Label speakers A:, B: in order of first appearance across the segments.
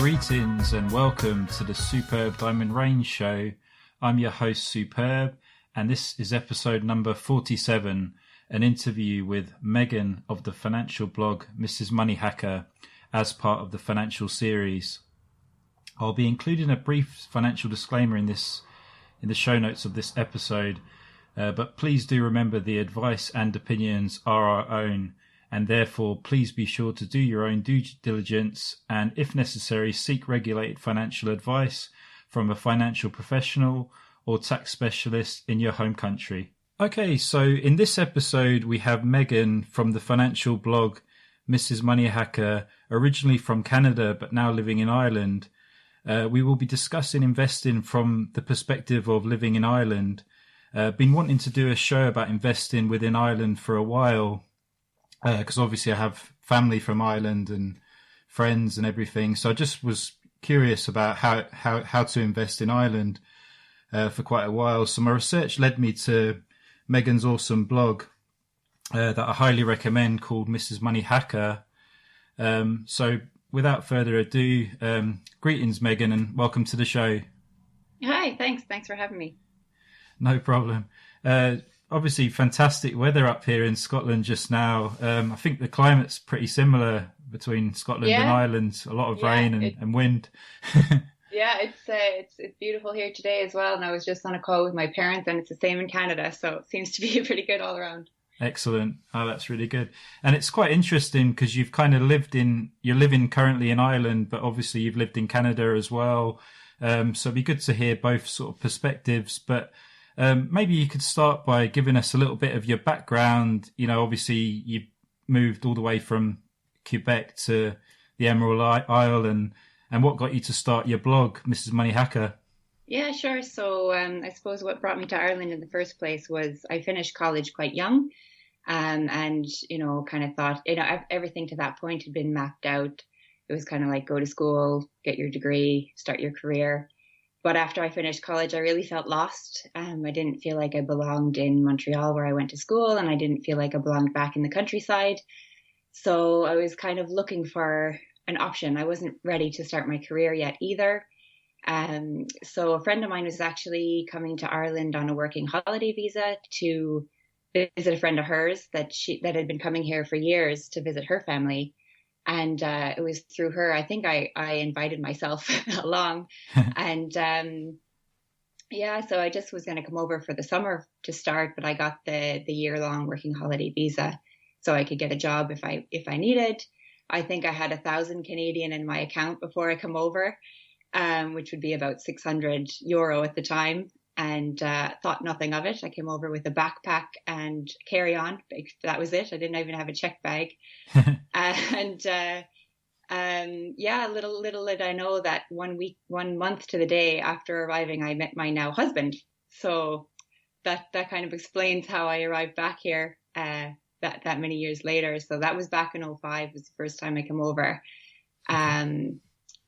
A: Greetings and welcome to the Superb Diamond Range Show. I'm your host Superb, and this is episode number 47, an interview with Meagan of the financial blog Mrs Moneyhacker as part of the financial series. I'll be including a brief financial disclaimer in the show notes of this episode, but please do remember the advice and opinions are our own, and therefore please be sure to do your own due diligence and, if necessary, seek regulated financial advice from a financial professional or tax specialist in your home country. Okay, so in this episode we have Meagan from the financial blog Mrs Moneyhacker, originally from Canada but now living in Ireland. We will be discussing investing from the perspective of living in Ireland. Been wanting to do a show about investing within Ireland for a while, because obviously I have family from Ireland and friends and everything. So I just was curious about how to invest in Ireland for quite a while. So my research led me to Meagan's awesome blog that I highly recommend, called Mrs Moneyhacker. So without further ado, greetings, Meagan, and welcome to the show.
B: Hi, thanks for having me.
A: No problem. Obviously, fantastic weather up here in Scotland just now. I think the climate's pretty similar between Scotland and Ireland. A lot of rain and wind.
B: Yeah, it's beautiful here today as well. And I was just on a call with my parents, and it's the same in Canada. So it seems to be pretty good all around.
A: Excellent. Oh, that's really good. And it's quite interesting because you've kind of you're living currently in Ireland, but obviously you've lived in Canada as well. So it'd be good to hear both sort of perspectives, but maybe you could start by giving us a little bit of your background. You know, obviously you moved all the way from Quebec to the Emerald Isle, and what got you to start your blog, Mrs Moneyhacker?
B: Yeah, sure. So I suppose what brought me to Ireland in the first place was I finished college quite young, and, you know, kind of thought, you know, everything to that point had been mapped out. It was kind of like, go to school, get your degree, start your career. But after I finished college, I really felt lost. I didn't feel like I belonged in Montreal where I went to school, and I didn't feel like I belonged back in the countryside. So I was kind of looking for an option. I wasn't ready to start my career yet either. So a friend of mine was actually coming to Ireland on a working holiday visa to visit a friend of hers that had been coming here for years to visit her family. And it was through her, I think I invited myself along. And so I just was going to come over for the summer to start, but I got the year-long working holiday visa so I could get a job if I needed. I think I had 1,000 Canadian in my account before I come over, which would be about €600 at the time, and thought nothing of it. I came over with a backpack and carry-on. That was it. I didn't even have a check bag. Little did I know that 1 month to the day after arriving, I met my now husband. So that kind of explains how I arrived back here that many years later. So that was back in 2005 was the first time I came over.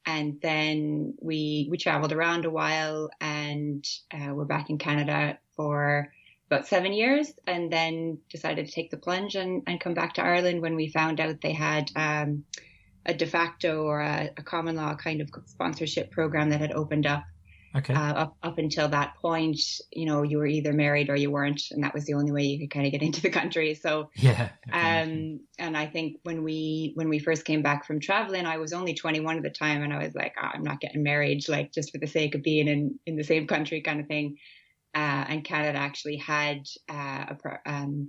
B: And then we traveled around a while, and we're back in Canada for about 7 years, and then decided to take the plunge and come back to Ireland when we found out they had a de facto or a common law kind of sponsorship program that had opened up.
A: Okay.
B: Up until that point, you know, you were either married or you weren't, and that was the only way you could kind of get into the country. So, and I think when we first came back from traveling, I was only 21 at the time, and I was like, I'm not getting married, like just for the sake of being in the same country kind of thing. And Canada actually had a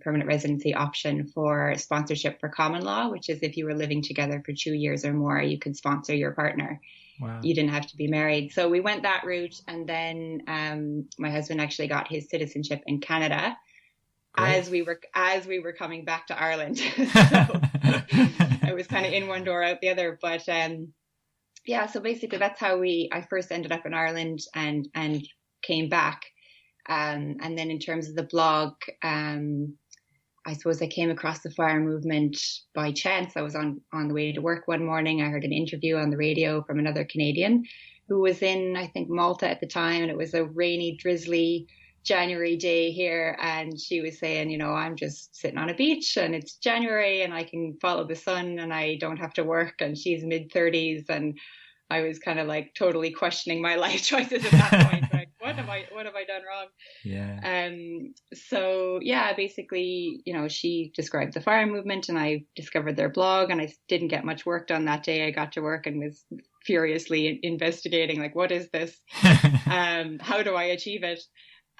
B: permanent residency option for sponsorship for common law, which is if you were living together for 2 years or more, you could sponsor your partner.
A: Wow.
B: You didn't have to be married. So we went that route. And then my husband actually got his citizenship in Canada. Great. as we were coming back to Ireland. So it was kind of in one door, out the other. But so basically that's how I first ended up in Ireland and came back. And then in terms of the blog, I suppose I came across the FIRE movement by chance. I was on the way to work one morning. I heard an interview on the radio from another Canadian who was in, I think, Malta at the time. And it was a rainy, drizzly January day here. And she was saying, you know, I'm just sitting on a beach and it's January and I can follow the sun and I don't have to work. And she's mid-30s. And I was kind of like totally questioning my life choices at that point. Like, what have I done wrong?
A: Yeah.
B: So yeah, basically, she described the FIRE movement, and I discovered their blog, and I didn't get much work done that day. I got to work and was furiously investigating, like, what is this? How do I achieve it?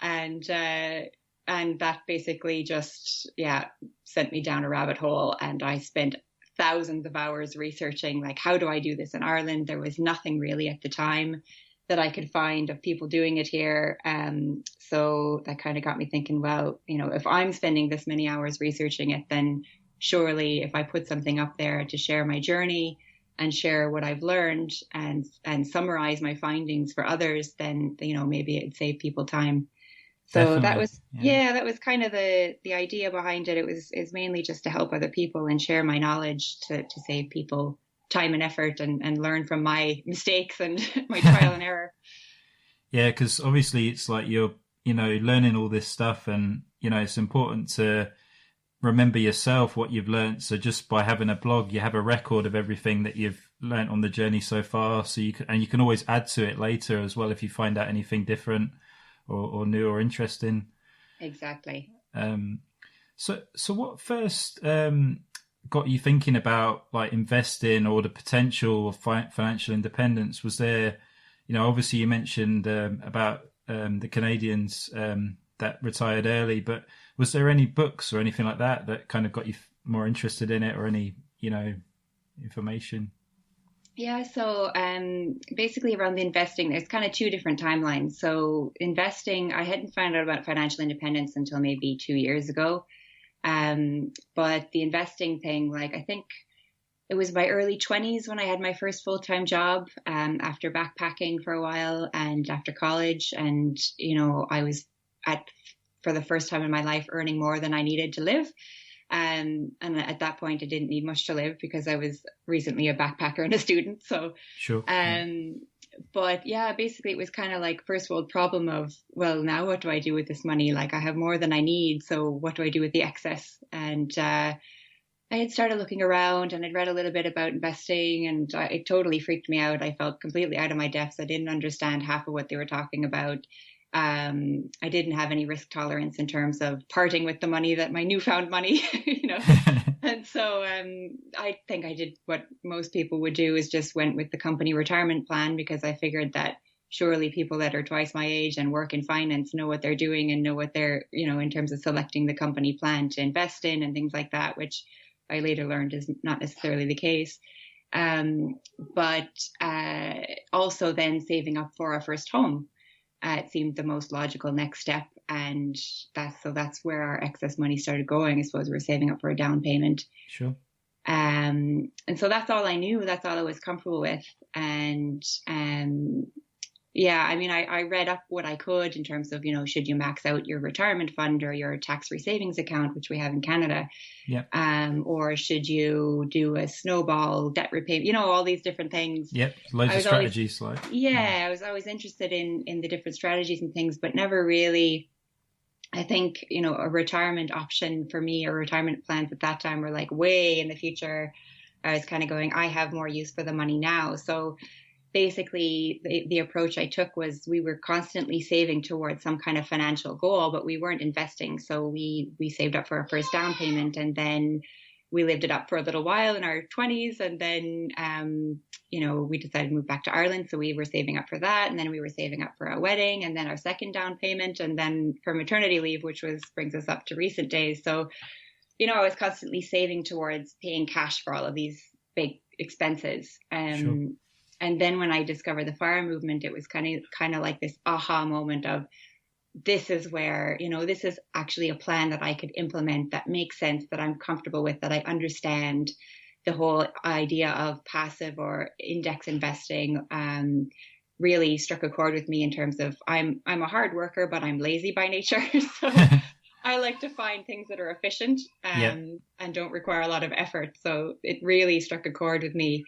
B: And that basically just, sent me down a rabbit hole, and I spent thousands of hours researching, like, how do I do this in Ireland? There was nothing really at the time that I could find of people doing it here. So that kind of got me thinking, well, if I'm spending this many hours researching it, then surely if I put something up there to share my journey and share what I've learned and summarize my findings for others, then, maybe it'd save people time. So
A: Definitely.
B: that was kind of the idea behind it. Is mainly just to help other people and share my knowledge to save people time and effort and learn from my mistakes and my trial and error.
A: Yeah, because obviously it's like you're, learning all this stuff, and, it's important to remember yourself what you've learned. So just by having a blog, you have a record of everything that you've learned on the journey so far. So you can always add to it later as well if you find out anything different or new or interesting.
B: Exactly.
A: So what first got you thinking about like investing or the potential of financial independence? Was there, obviously you mentioned about the Canadians that retired early, but was there any books or anything like that kind of got you more interested in it, or any, information?
B: Yeah, so basically around the investing, there's kind of two different timelines. So investing, I hadn't found out about financial independence until maybe 2 years ago. But the investing thing, like, I think it was my early 20s when I had my first full-time job, after backpacking for a while and after college. And, I was for the first time in my life earning more than I needed to live. And at that point, I didn't need much to live because I was recently a backpacker and a student. So,
A: sure.
B: But yeah, basically it was kind of like first world problem of, well, now what do I do with this money? Like, I have more than I need. So what do I do with the excess? And I had started looking around, and I'd read a little bit about investing, and it totally freaked me out. I felt completely out of my depths. I didn't understand half of what they were talking about. I didn't have any risk tolerance in terms of parting with the money, that my newfound money, And so I think I did what most people would do, is just went with the company retirement plan, because I figured that surely people that are twice my age and work in finance know what they're doing and know what they're, in terms of selecting the company plan to invest in and things like that, which I later learned is not necessarily the case. But also then saving up for our first home. It seemed the most logical next step, and that's where our excess money started going. I suppose we were saving up for a down payment.
A: Sure.
B: And so that's all I knew. That's all I was comfortable with. And I mean, I read up what I could in terms of, should you max out your retirement fund or your tax-free savings account, which we have in Canada?
A: Yeah.
B: Or should you do a snowball debt repayment? All these different things.
A: Yep. Loads of strategies.
B: I was always interested in the different strategies and things, but never really, I think, a retirement option for me, or retirement plans at that time were like way in the future. I was kind of going, I have more use for the money now. So basically the approach I took was, we were constantly saving towards some kind of financial goal, but we weren't investing. So we saved up for our first down payment, and then we lived it up for a little while in our 20s. And then, we decided to move back to Ireland. So we were saving up for that. And then we were saving up for our wedding, and then our second down payment, and then for maternity leave, which brings us up to recent days. So, I was constantly saving towards paying cash for all of these big expenses.
A: Sure.
B: And then when I discovered the FIRE movement, it was kind of like this aha moment of, this is where, this is actually a plan that I could implement, that makes sense, that I'm comfortable with, that I understand. The whole idea of passive or index investing really struck a chord with me, in terms of I'm a hard worker, but I'm lazy by nature. So I like to find things that are efficient and don't require a lot of effort. So it really struck a chord with me.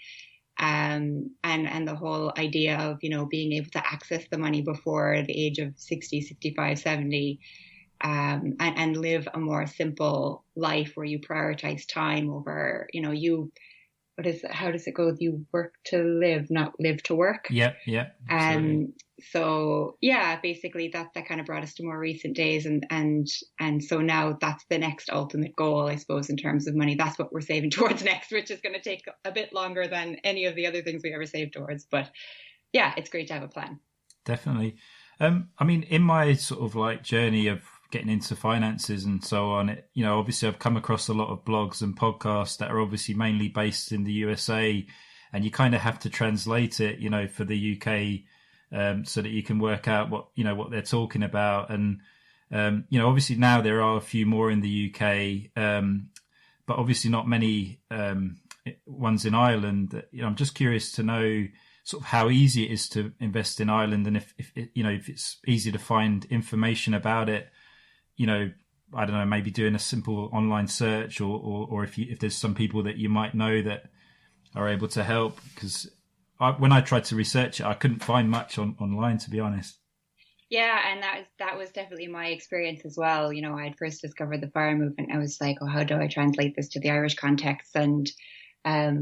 B: And the whole idea of, being able to access the money before the age of 60, 65, 70, and live a more simple life where you prioritize time over, you how does it go? You work to live, not live to work.
A: Yep. Absolutely.
B: So yeah, basically that kind of brought us to more recent days, and so now that's the next ultimate goal, I suppose, in terms of money. That's what we're saving towards next, which is going to take a bit longer than any of the other things we ever saved towards. But yeah, it's great to have a plan.
A: Definitely. I mean, in my sort of like journey of getting into finances and so on, obviously I've come across a lot of blogs and podcasts that are obviously mainly based in the USA, and you kind of have to translate it, for the UK, so that you can work out what they're talking about. And, obviously now there are a few more in the UK, but obviously not many ones in Ireland. I'm just curious to know sort of how easy it is to invest in Ireland, and if it's easy to find information about it, I don't know, maybe doing a simple online search, or if there's some people that you might know that are able to help, because when I tried to research it, I couldn't find much online, to be honest.
B: Yeah, and that was definitely my experience as well. I had first discovered the FIRE movement. I was like, oh, how do I translate this to the Irish context? And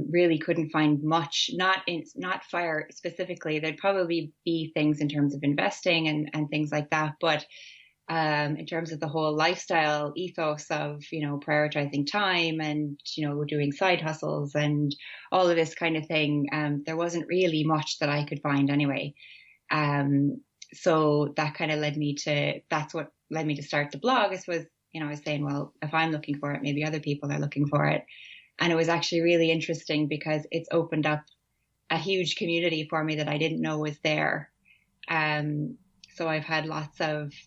B: really couldn't find much, not FIRE specifically. There'd probably be things in terms of investing and things like that. But in terms of the whole lifestyle ethos of, prioritizing time and, doing side hustles and all of this kind of thing, there wasn't really much that I could find anyway. So that kind of that's what led me to start the blog. I suppose, I was saying, well, if I'm looking for it, maybe other people are looking for it. And it was actually really interesting because it's opened up a huge community for me that I didn't know was there. So I've had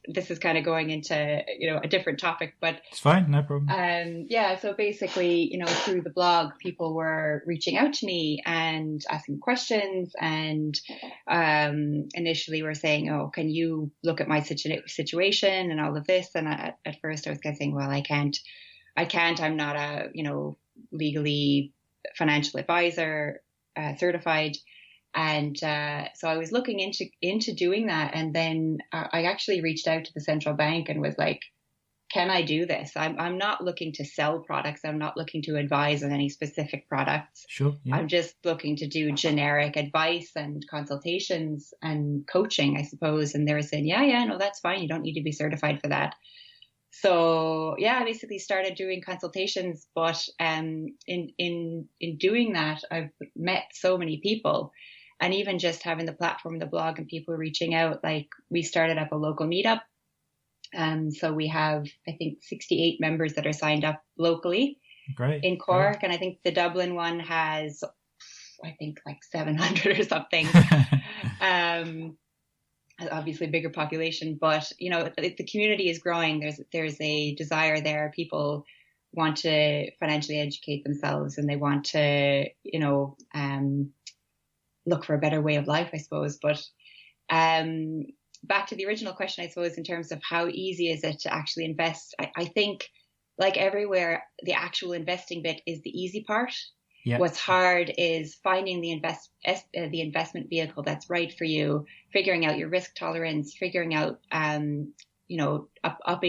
B: this is kind of going into, a different topic, but
A: it's fine. No problem.
B: Yeah. So basically, through the blog, people were reaching out to me and asking questions, and initially were saying, oh, can you look at my situation and all of this? And at first I was guessing, well, I can't, I'm not a, legally financial advisor, certified. And so I was looking into doing that. And then I actually reached out to the central bank and was like, can I do this? I'm not looking to sell products. I'm not looking to advise on any specific products.
A: Sure. Yeah.
B: I'm just looking to do generic advice and consultations and coaching, I suppose. And they were saying, yeah, no, that's fine. You don't need to be certified for that. So yeah, I basically started doing consultations, but in doing that, I've met so many people. And even just having the platform, the blog, and people reaching out, like we started up a local meetup. So we have, I think, 68 members that are signed up locally.
A: Great.
B: In Cork. Great. And I think the Dublin one has, I think, like 700 or something. Obviously bigger population, but the community is growing. There's a desire there. People want to financially educate themselves, and they want to, look for a better way of life, I suppose. But back to the original question, I suppose, in terms of how easy is it to actually invest? I think, like everywhere, the actual investing bit is the easy part. Yeah. What's hard is finding the investment vehicle that's right for you, figuring out your risk tolerance, figuring out, upping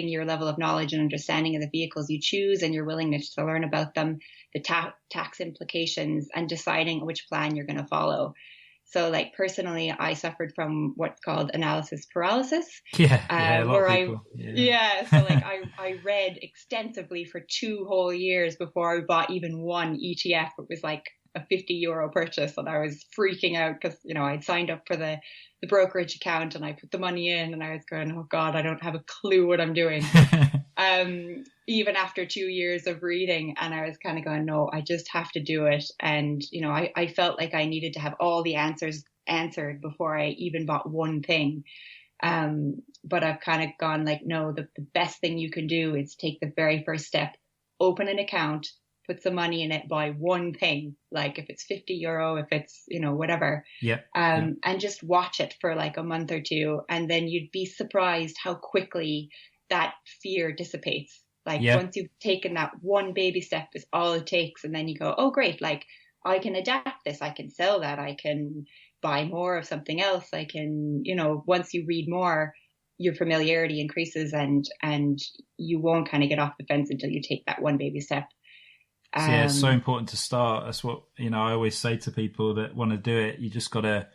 B: your level of knowledge and understanding of the vehicles you choose and your willingness to learn about them, the tax implications, and deciding which plan you're going to follow. So, like, personally, I suffered from what's called analysis paralysis.
A: Yeah, a lot of people.
B: So like I read extensively for 2 whole years before I bought even one ETF. It was like a €50 purchase, and I was freaking out because, I'd signed up for the brokerage account and I put the money in, and I was going, oh God, I don't have a clue what I'm doing. Even after 2 years of reading, and I was kind of going, no, I just have to do it. And, I felt like I needed to have all the answers answered before I even bought one thing. But I've kind of gone like, no, the best thing you can do is take the very first step, open an account, put some money in it, buy one thing, like if it's €50, if it's, whatever.
A: Yeah.
B: And just watch it for like a month or two. And then you'd be surprised how quickly that fear dissipates. Like once you've taken that one baby step is all it takes. And then you go, oh, great. Like I can adapt this. I can sell that. I can buy more of something else. I can, once you read more, your familiarity increases, and you won't kind of get off the fence until you take that one baby step.
A: So yeah, it's so important to start. That's what, I always say to people that want to do it. You just got to,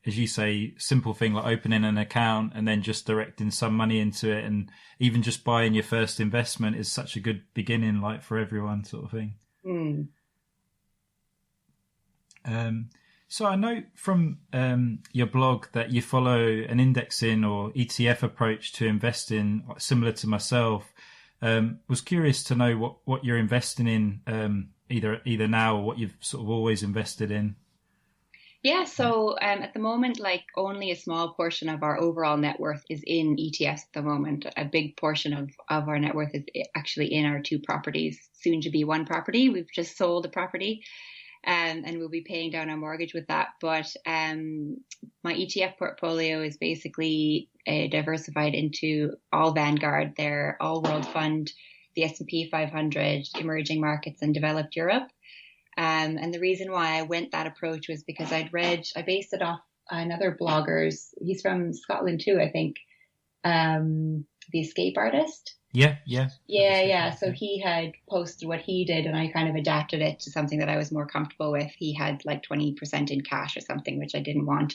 A: as you say, simple thing like opening an account and then just directing some money into it. And even just buying your first investment is such a good beginning, like for everyone sort of thing. So I know from your blog that you follow an indexing or ETF approach to investing, similar to myself. Was curious to know what you're investing in, either now or what you've sort of always invested in.
B: Yeah, so at the moment, like only a small portion of our overall net worth is in ETFs at the moment. A big portion of our net worth is actually in our 2 properties, soon to be 1 property. We've just sold a property. And we'll be paying down our mortgage with that. But my ETF portfolio is basically diversified into all Vanguard, their all world fund, the S&P 500, emerging markets, and developed Europe. And the reason why I went that approach was because I based it off another blogger's. He's from Scotland too, I think. The Escape Artist. Yeah. So he had posted what he did, and I kind of adapted it to something that I was more comfortable with. He had like 20% in cash or something, which I didn't want,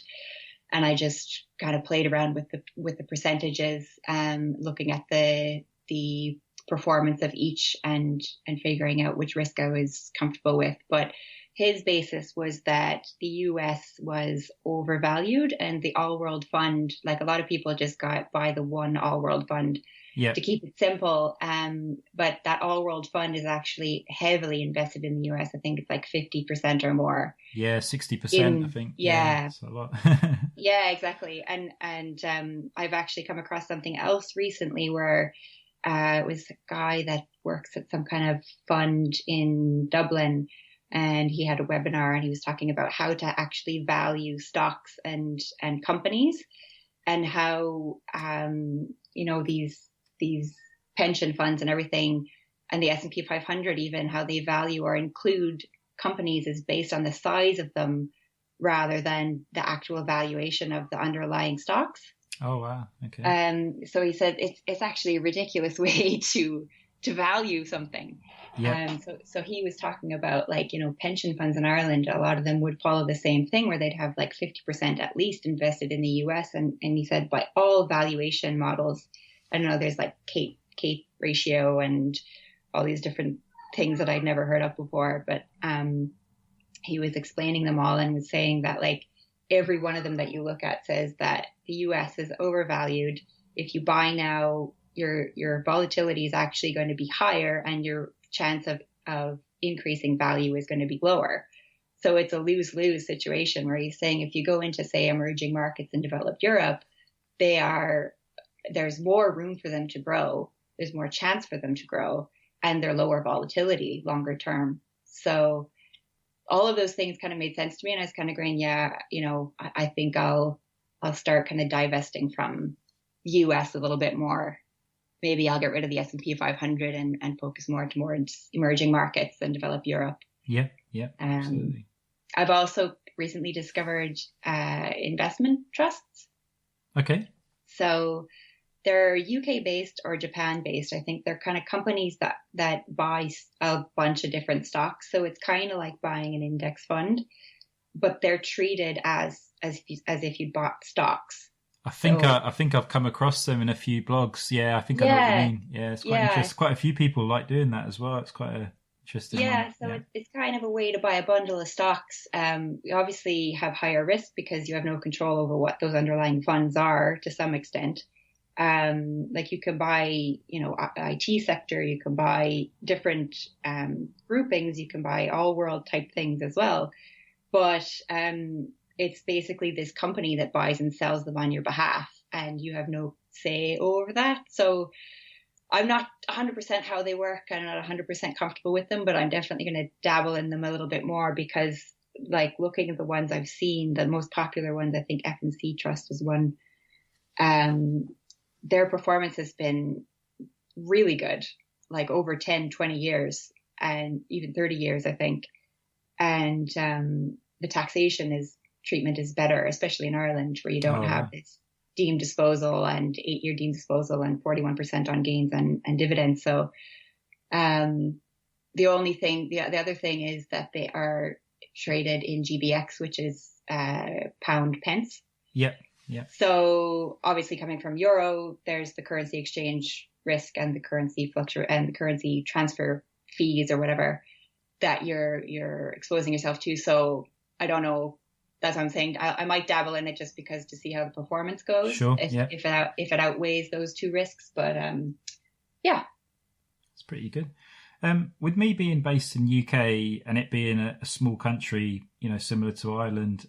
B: and I just kind of played around with the percentages, looking at the performance of each and figuring out which risk I was comfortable with. But his basis was that the US was overvalued, and the all world fund, like a lot of people just buy the one all world fund. Yeah. To keep it simple. But that all world fund is actually heavily invested in the US. I think it's like 50% or more.
A: Yeah, 60%, I think.
B: Yeah.
A: That's a lot.
B: Yeah, exactly. And I've actually come across something else recently where it was a guy that works at some kind of fund in Dublin, and he had a webinar and he was talking about how to actually value stocks and companies, and how these pension funds and everything, and the S&P 500 even, how they value or include companies is based on the size of them rather than the actual valuation of the underlying stocks.
A: Oh, wow. Okay.
B: So he said it's actually a ridiculous way to value something. Yeah. So he was talking about, like, pension funds in Ireland, a lot of them would follow the same thing where they'd have like 50% at least invested in the US. And he said by all valuation models, I don't know, there's like Kate ratio and all these different things that I'd never heard of before. But he was explaining them all and was saying that like every one of them that you look at says that the US is overvalued. If you buy now, your volatility is actually going to be higher and your chance of increasing value is going to be lower. So it's a lose-lose situation where he's saying if you go into, say, emerging markets in developed Europe, there's more room for them to grow. There's more chance for them to grow, and they're lower volatility longer term. So all of those things kind of made sense to me. And I was kind of going, I think I'll start kind of divesting from US a little bit more. Maybe I'll get rid of the S&P 500 and focus more towards emerging markets and develop Europe.
A: Yeah, absolutely.
B: I've also recently discovered investment trusts.
A: Okay.
B: So they're UK-based or Japan-based. I think they're kind of companies that buy a bunch of different stocks. So it's kind of like buying an index fund, but they're treated as if you bought stocks.
A: I think I've come across them in a few blogs. Yeah, I think I know what you mean. Yeah, it's quite interesting. Quite a few people like doing that as well. It's quite a interesting.
B: Yeah, so it's kind of a way to buy a bundle of stocks. You obviously have higher risk because you have no control over what those underlying funds are to some extent. Like you can buy, IT sector, you can buy different groupings, you can buy all world type things as well. But it's basically this company that buys and sells them on your behalf, and you have no say over that. So I'm not 100% how they work. I'm not 100% comfortable with them, but I'm definitely going to dabble in them a little bit more because, like, looking at the ones I've seen, the most popular ones, I think F&C Trust was one. Their performance has been really good, like over 10, 20 years and even 30 years, I think. And the taxation treatment is better, especially in Ireland, where you don't have this deemed disposal and 8-year deemed disposal and 41% on gains and dividends. So the only thing, the other thing is that they are traded in GBX, which is pound pence.
A: Yep. Yeah.
B: So obviously coming from euro, there's the currency exchange risk and the currency and the currency transfer fees or whatever that you're exposing yourself to. So I don't know. That's what I'm saying. I might dabble in it just because to see how the performance goes.
A: Sure.
B: If it outweighs those two risks, but yeah,
A: it's pretty good. With me being based in UK and it being a small country, similar to Ireland,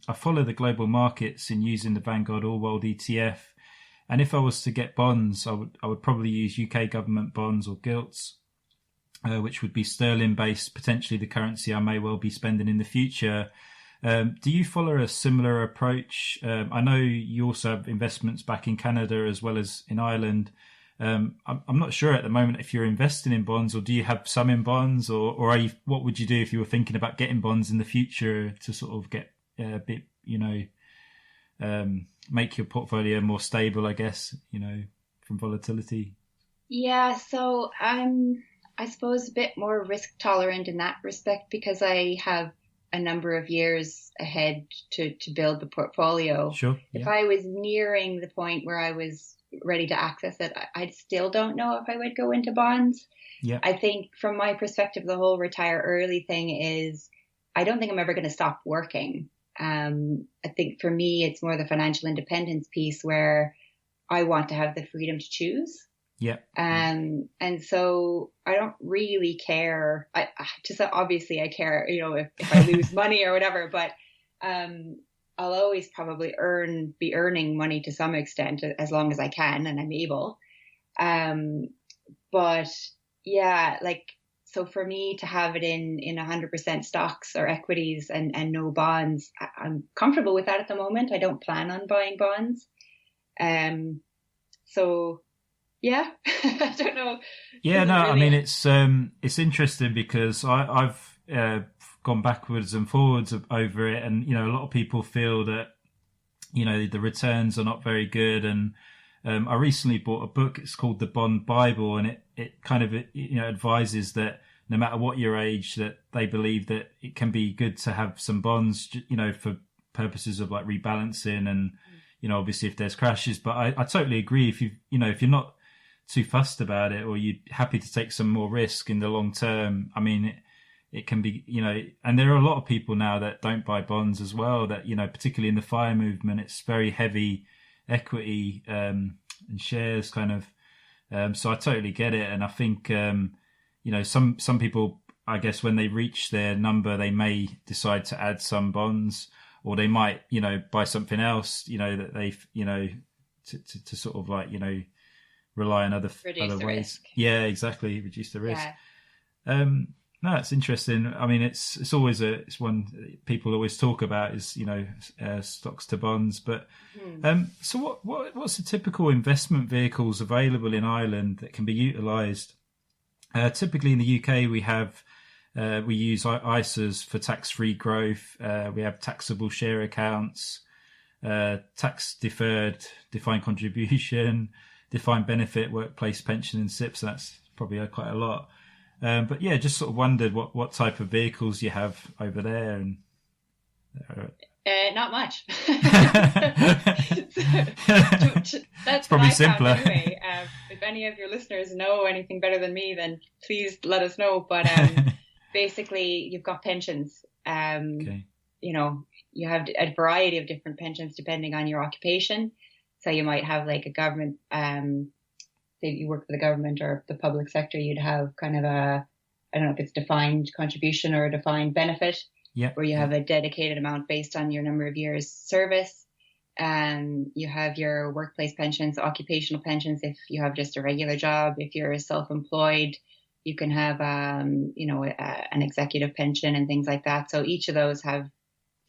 A: I follow the global markets in using the Vanguard All World ETF. And if I was to get bonds, I would probably use UK government bonds or gilts, which would be sterling based, potentially the currency I may well be spending in the future. Do you follow a similar approach? I know you also have investments back in Canada as well as in Ireland. I'm not sure at the moment if you're investing in bonds, or do you have some in bonds, or are you, what would you do if you were thinking about getting bonds in the future to sort of get a bit, make your portfolio more stable, I guess, from volatility?
B: Yeah, so I'm, I suppose, a bit more risk tolerant in that respect because I have a number of years ahead to build the portfolio.
A: Sure. Yeah.
B: If I was nearing the point where I was ready to access it, I still don't know if I would go into bonds.
A: Yeah.
B: I think from my perspective, the whole retire early thing is, I don't think I'm ever going to stop working. I think for me, it's more the financial independence piece where I want to have the freedom to choose.
A: Yeah.
B: And so I don't really care. Obviously I care, if I lose money or whatever, but, I'll always probably be earning money to some extent as long as I can and I'm able. But yeah, so for me to have it in 100% stocks or equities and no bonds, I'm comfortable with that at the moment. I don't plan on buying bonds. So yeah, I don't know.
A: Yeah, no, really... I mean, it's interesting because I've gone backwards and forwards over it, and a lot of people feel that the returns are not very good. And I recently bought a book. It's called The Bond Bible, and it kind of advises that no matter what your age, that they believe that it can be good to have some bonds, for purposes of like rebalancing and obviously if there's crashes. But I totally agree. If if you're not too fussed about it, or you're happy to take some more risk in the long term, I mean, it can be, and there are a lot of people now that don't buy bonds as well, that, particularly in the FIRE movement, it's very heavy equity and shares kind of. So I totally get it. And I think, some people, I guess, when they reach their number, they may decide to add some bonds, or they might, buy something else, that they've, to sort of like, rely on other ways.
B: Risk.
A: Yeah, exactly. Reduce the risk. Yeah. No, it's interesting. I mean, it's always it's one people always talk about is stocks to bonds. But so what's the typical investment vehicles available in Ireland that can be utilised? Typically in the UK, we use ISAs for tax-free growth. We have taxable share accounts, tax deferred, defined contribution, defined benefit, workplace pension, and SIPs. That's probably quite a lot. But yeah, just sort of wondered what type of vehicles you have over there. And
B: not much.
A: That's probably simpler.
B: Anyway, if any of your listeners know anything better than me, then please let us know. But basically, you've got pensions.
A: Okay.
B: You have a variety of different pensions depending on your occupation. So you might have like a government, say you work for the government or the public sector, you'd have kind of I don't know if it's defined contribution or a defined benefit, where you have a dedicated amount based on your number of years service. You have your workplace pensions, occupational pensions, if you have just a regular job. If you're self-employed, you can have, an executive pension and things like that. So each of those have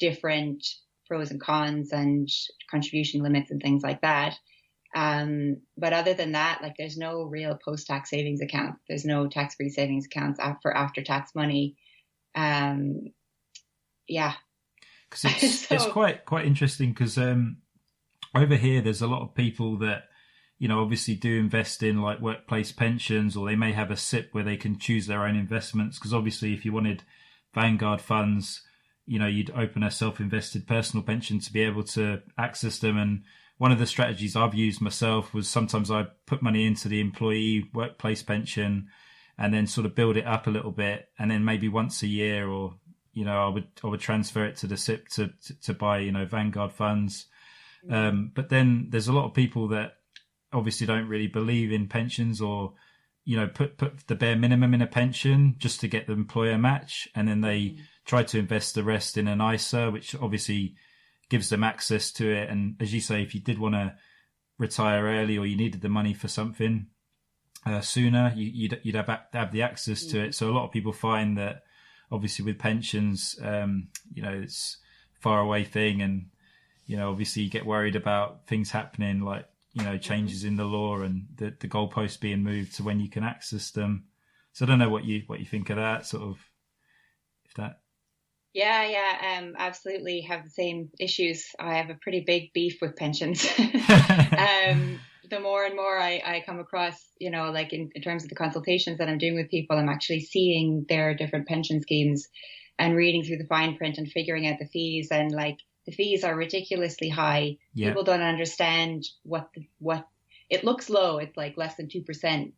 B: different pros and cons and contribution limits and things like that. But other than that, like there's no real post-tax savings account. There's no tax-free savings accounts for after-tax money. Yeah.
A: Because it's quite interesting because over here there's a lot of people that obviously do invest in like workplace pensions, or they may have a SIP where they can choose their own investments. Because obviously if you wanted Vanguard funds, you'd open a self-invested personal pension to be able to access them. And one of the strategies I've used myself was sometimes I put money into the employee workplace pension and then sort of build it up a little bit. And then maybe once a year, or, I would transfer it to the SIP to buy, Vanguard funds. But then there's a lot of people that obviously don't really believe in pensions, or, put the bare minimum in a pension just to get the employer match. And then they try to invest the rest in an ISA, which obviously gives them access to it. And as you say, if you did want to retire early, or you needed the money for something sooner, you'd have the access to it. So a lot of people find that obviously with pensions, it's a far away thing. And, obviously you get worried about things happening, like, changes in the law and the goalposts being moved to when you can access them. So I don't know what you think of that sort of, if that.
B: Yeah, absolutely have the same issues. I have a pretty big beef with pensions. The more and more I come across, like in terms of the consultations that I'm doing with people, I'm actually seeing their different pension schemes and reading through the fine print and figuring out the fees. And like, the fees are ridiculously high. Yeah. People don't understand what it looks low. It's like less than 2%,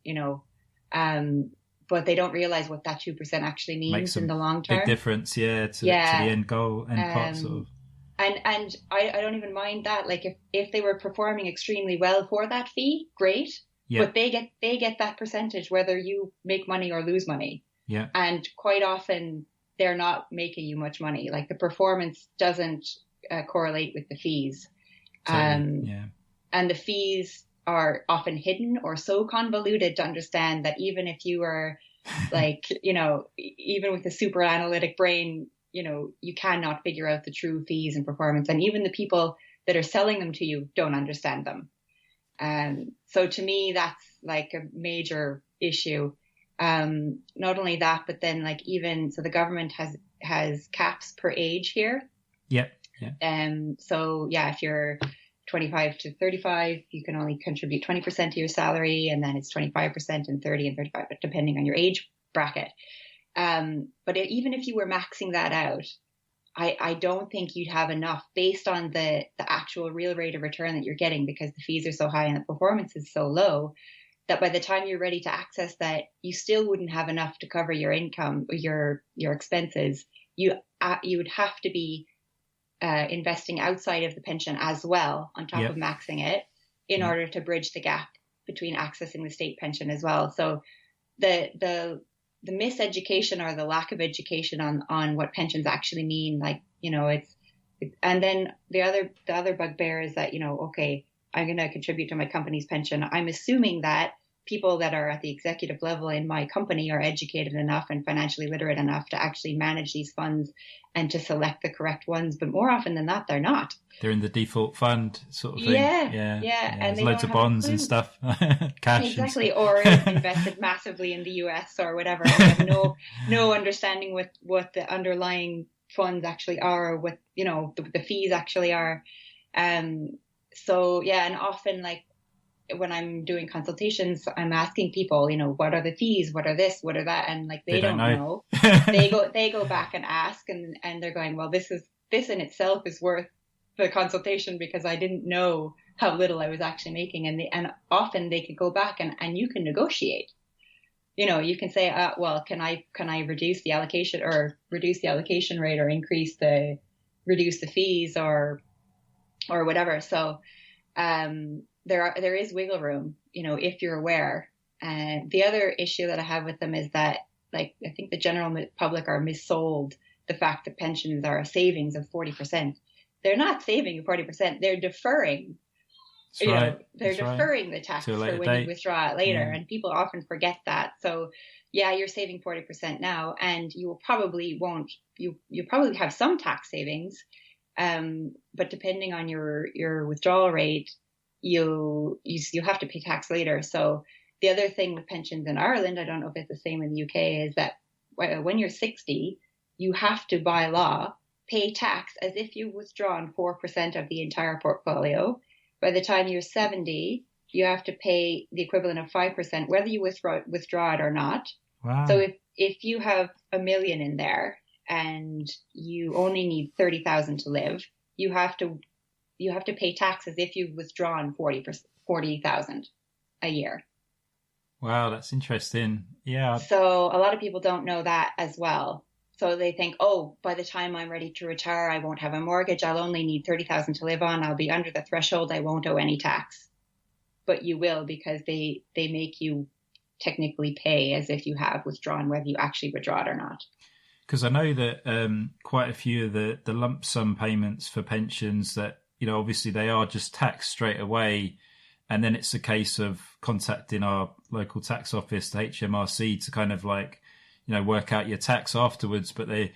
B: but they don't realize what that 2% actually means in the long term.
A: Big difference, to the end goal, end part sort of.
B: And I don't even mind that. Like if they were performing extremely well for that fee, great. Yeah. But they get that percentage whether you make money or lose money.
A: Yeah.
B: And quite often they're not making you much money. Like the performance doesn't correlate with the fees. And the fees are often hidden or so convoluted to understand that even if you are like, even with a super analytic brain, you cannot figure out the true fees and performance. And even the people that are selling them to you don't understand them. So to me, that's like a major issue. Not only that, but then like so the government has caps per age here.
A: Yeah.
B: So if you're 25 to 35, you can only contribute 20% to your salary, and then it's 25% and 30 and 35, depending on your age bracket. But even if you were maxing that out, I don't think you'd have enough based on the actual real rate of return that you're getting, because the fees are so high and the performance is so low, that by the time you're ready to access that, you still wouldn't have enough to cover your income, your expenses. You would have to be investing outside of the pension as well, on top of maxing it, in order to bridge the gap between accessing the state pension as well. So the miseducation or the lack of education on what pensions actually mean, and then the other bugbear is that, okay, I'm going to contribute to my company's pension. I'm assuming that people that are at the executive level in my company are educated enough and financially literate enough to actually manage these funds and to select the correct ones. But more often than not, they're not.
A: They're in the default fund sort of thing.
B: Yeah.
A: And there's loads of bonds and stuff, cash.
B: Exactly. Or invested massively in the US or whatever. And have no understanding what the underlying funds actually are, or what, the fees actually are. And often, like, when I'm doing consultations, I'm asking people, what are the fees? What are this? What are that? And like, they don't know. They go back and ask, and they're going, well, this in itself is worth the consultation, because I didn't know how little I was actually making. And often they could go back and you can negotiate. You can say, well, can I reduce the allocation rate, or reduce the fees or whatever. So, there is wiggle room, if you're aware. And the other issue that I have with them is that, like, I think the general public are missold the fact that pensions are a savings of 40%. They're not saving 40%. They're deferring. They're deferring the tax for when you withdraw it later. Yeah. And people often forget that. So you're saving 40% now, and you probably have some tax savings. But depending on your withdrawal rate, you have to pay tax later. So the other thing with pensions in Ireland, I don't know if it's the same in the UK, is that when you're 60, you have to, by law, pay tax as if you've withdrawn 4% of the entire portfolio. By the time you're 70, you have to pay the equivalent of 5%, whether you withdraw it or not.
A: Wow.
B: So if you have $1 million in there and you only need 30,000 to live, you have to pay taxes if you've withdrawn 40,000 a year.
A: Wow, that's interesting. Yeah.
B: So a lot of people don't know that as well. So they think, oh, by the time I'm ready to retire, I won't have a mortgage. I'll only need 30,000 to live on. I'll be under the threshold. I won't owe any tax. But you will, because they make you technically pay as if you have withdrawn, whether you actually withdraw it or not.
A: Because I know that quite a few of the lump sum payments for pensions that, obviously they are just taxed straight away. And then it's a case of contacting our local tax office, the HMRC, to kind of work out your tax afterwards. But they,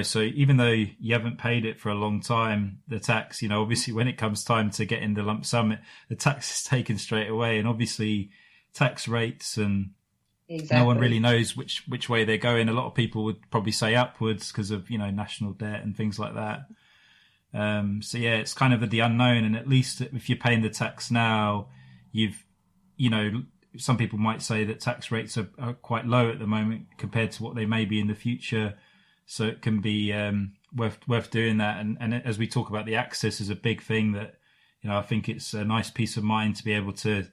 A: so even though you haven't paid it for a long time, the tax, obviously when it comes time to get in the lump sum, the tax is taken straight away. And obviously tax rates and no one really knows which way they're going. A lot of people would probably say upwards because of, national debt and things like that. So yeah, it's kind of the unknown. And at least if you're paying the tax now, some people might say that tax rates are quite low at the moment compared to what they may be in the future. So it can be worth doing that. And as we talk about, the access is a big thing that, I think it's a nice peace of mind to be able to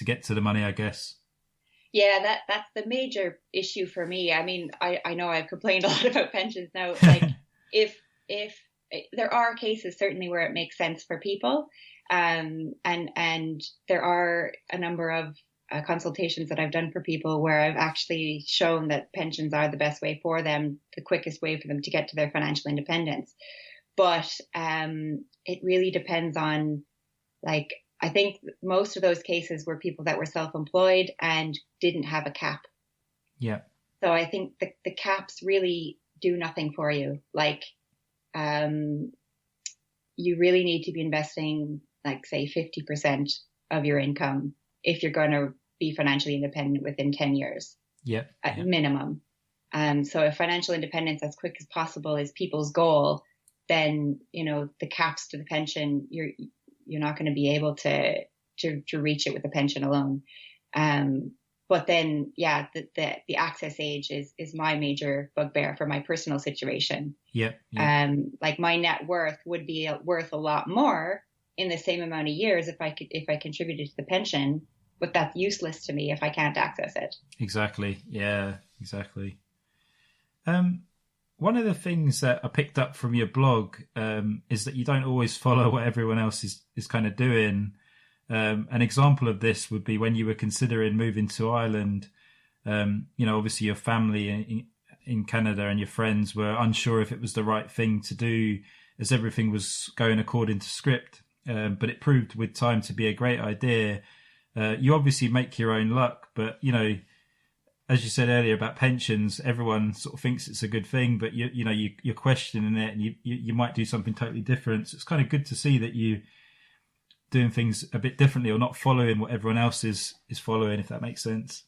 A: get to the money, I guess.
B: Yeah, that's the major issue for me. I mean, I know I've complained a lot about pensions now. Like if there are cases certainly where it makes sense for people, and there are a number of consultations that I've done for people where I've actually shown that pensions are the best way for them, the quickest way for them to get to their financial independence. But it really depends on, I think most of those cases were people that were self-employed and didn't have a cap.
A: Yeah.
B: So I think the caps really do nothing for you. You really need to be investing, say 50% of your income if you're going to be financially independent within 10 years.
A: Yeah.
B: At minimum. So if financial independence as quick as possible is people's goal, then, the caps to the pension, you're not going to be able to reach it with the pension alone. But then, the access age is my major bugbear for my personal situation.
A: Yeah.
B: My net worth would be worth a lot more in the same amount of years if I contributed to the pension, but that's useless to me if I can't access it. Exactly.
A: Yeah, exactly. One of the things that I picked up from your blog is that you don't always follow what everyone else is kind of doing. An example of this would be when you were considering moving to Ireland. Obviously your family in Canada and your friends were unsure if it was the right thing to do, as everything was going according to script. But it proved with time to be a great idea. You obviously make your own luck, but as you said earlier about pensions, everyone sort of thinks it's a good thing, but you're questioning it, and you might do something totally different. So it's kind of good to see that you doing things a bit differently or not following what everyone else is following, if that makes sense.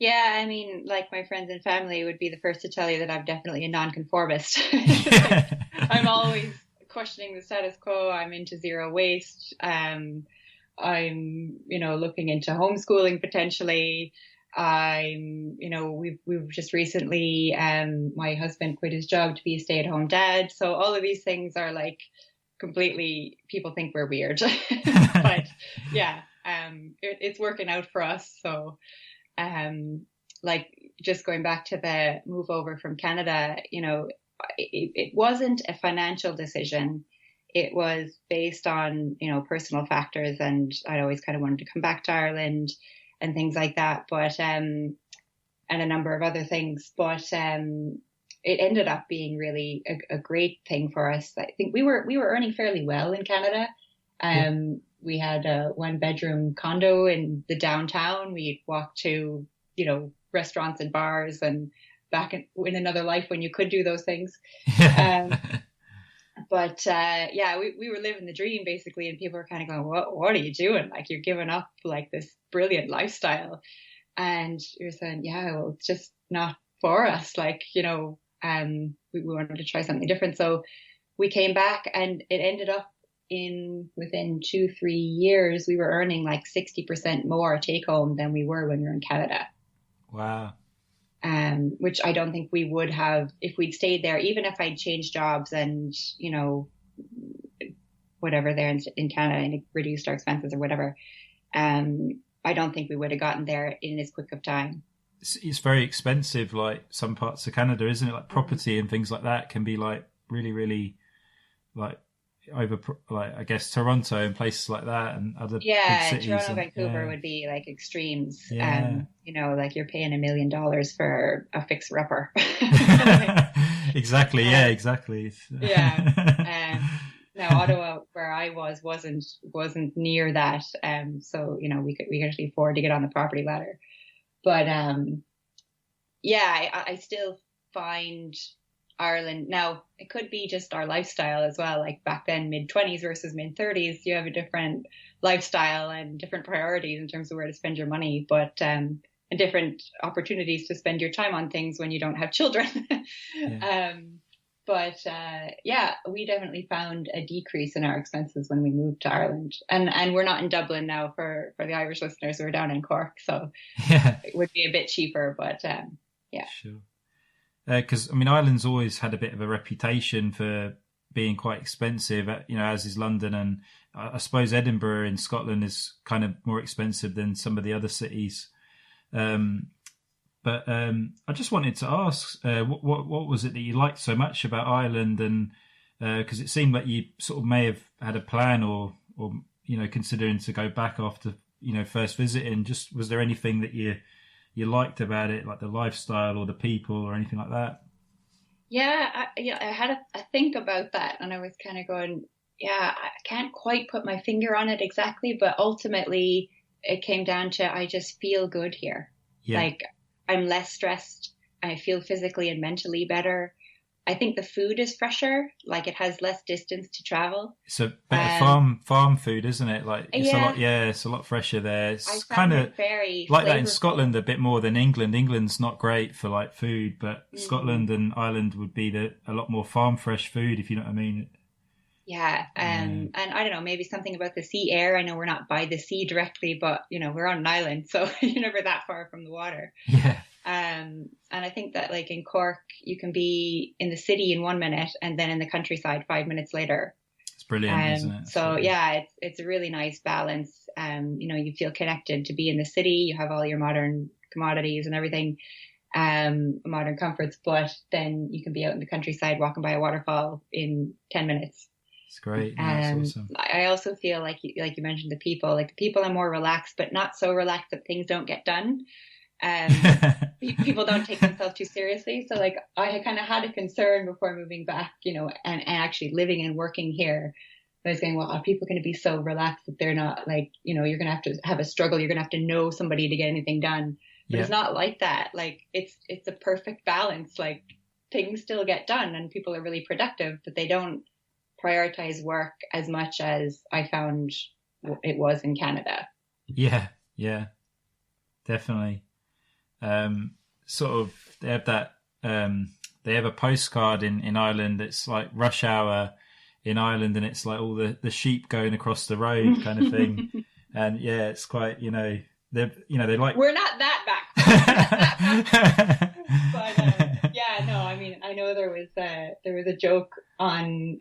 B: Yeah, I mean, my friends and family would be the first to tell you that I'm definitely a nonconformist. I'm always questioning the status quo. I'm into zero waste. I'm looking into homeschooling potentially. We've just recently, my husband quit his job to be a stay-at-home dad. So all of these things are completely, people think we're weird, but yeah, it's working out for us. So, just going back to the move over from Canada, it wasn't a financial decision. It was based on, personal factors, and I'd always kind of wanted to come back to Ireland and things like that, but, and a number of other things, but, it ended up being really a great thing for us. I think we were earning fairly well in Canada. We had a 1-bedroom condo in the downtown. We'd walk to, restaurants and bars, and back in another life when you could do those things. But we were living the dream basically, and people were kind of going, what are you doing? You're giving up this brilliant lifestyle. And you're saying, it's just not for us. We wanted to try something different. So we came back, and it ended up within 2-3 years, we were earning like 60% more take home than we were when we were in Canada.
A: Wow.
B: Which I don't think we would have if we'd stayed there, even if I'd changed jobs and, whatever there in Canada and reduced our expenses or whatever. I don't think we would have gotten there in as quick of time.
A: It's very expensive, like some parts of Canada, isn't it? Like property and things like that can be like really, really like I guess Toronto and places like that and other big cities.
B: Toronto, Vancouver would be like extremes. Like you're paying $1 million for a fixer upper.
A: Exactly. Exactly.
B: Now Ottawa, where I wasn't near that. So we could actually afford to get on the property ladder. But I still find Ireland now. It could be just our lifestyle as well. Like back then, mid-20s versus mid-30s, you have a different lifestyle and different priorities in terms of where to spend your money, but and different opportunities to spend your time on things when you don't have children. We definitely found a decrease in our expenses when we moved to Ireland. And we're not in Dublin now for the Irish listeners. We're down in Cork, so it would be a bit cheaper, but
A: Sure. Because Ireland's always had a bit of a reputation for being quite expensive, as is London, and I suppose Edinburgh in Scotland is kind of more expensive than some of the other cities. But I just wanted to ask, what was it that you liked so much about Ireland? And because it seemed like you sort of may have had a plan or considering to go back after first visiting. Just was there anything that you liked about it, like the lifestyle or the people or anything like that?
B: I had a think about that, and I was kind of going, I can't quite put my finger on it exactly, but ultimately it came down to I just feel good here. Like I'm less stressed. I feel physically and mentally better. I think the food is fresher. Like it has less distance to travel.
A: It's a better farm food, isn't it? Like it's a lot fresher there. It's kind of very like that in Scotland a bit more than England. England's not great for like food, but Scotland and Ireland would be a lot more farm fresh food, if you know what I mean.
B: And I don't know, maybe something about the sea air. I know we're not by the sea directly, but we're on an island, so you're never that far from the water. And I think that like in Cork, you can be in the city in 1 minute and then in the countryside 5 minutes later.
A: It's brilliant, isn't it?
B: So it's a really nice balance. You feel connected to be in the city. You have all your modern commodities and everything, modern comforts, but then you can be out in the countryside walking by a waterfall in 10 minutes.
A: It's great. That's awesome.
B: I also feel like you mentioned the people are more relaxed, but not so relaxed that things don't get done. People don't take themselves too seriously. So like I kind of had a concern before moving back, and actually living and working here. I was going, well, are people going to be so relaxed that they're not like, you're going to have a struggle. You're going to have to know somebody to get anything done. But it's not like that. Like it's a perfect balance. Like things still get done and people are really productive, but they don't prioritize work as much as I found it was in Canada.
A: Yeah, definitely. Sort of, they have that. They have a postcard in Ireland. It's like rush hour in Ireland, and it's like all the sheep going across the road kind of thing. And it's quite they like
B: we're not that back. But I know there was a joke on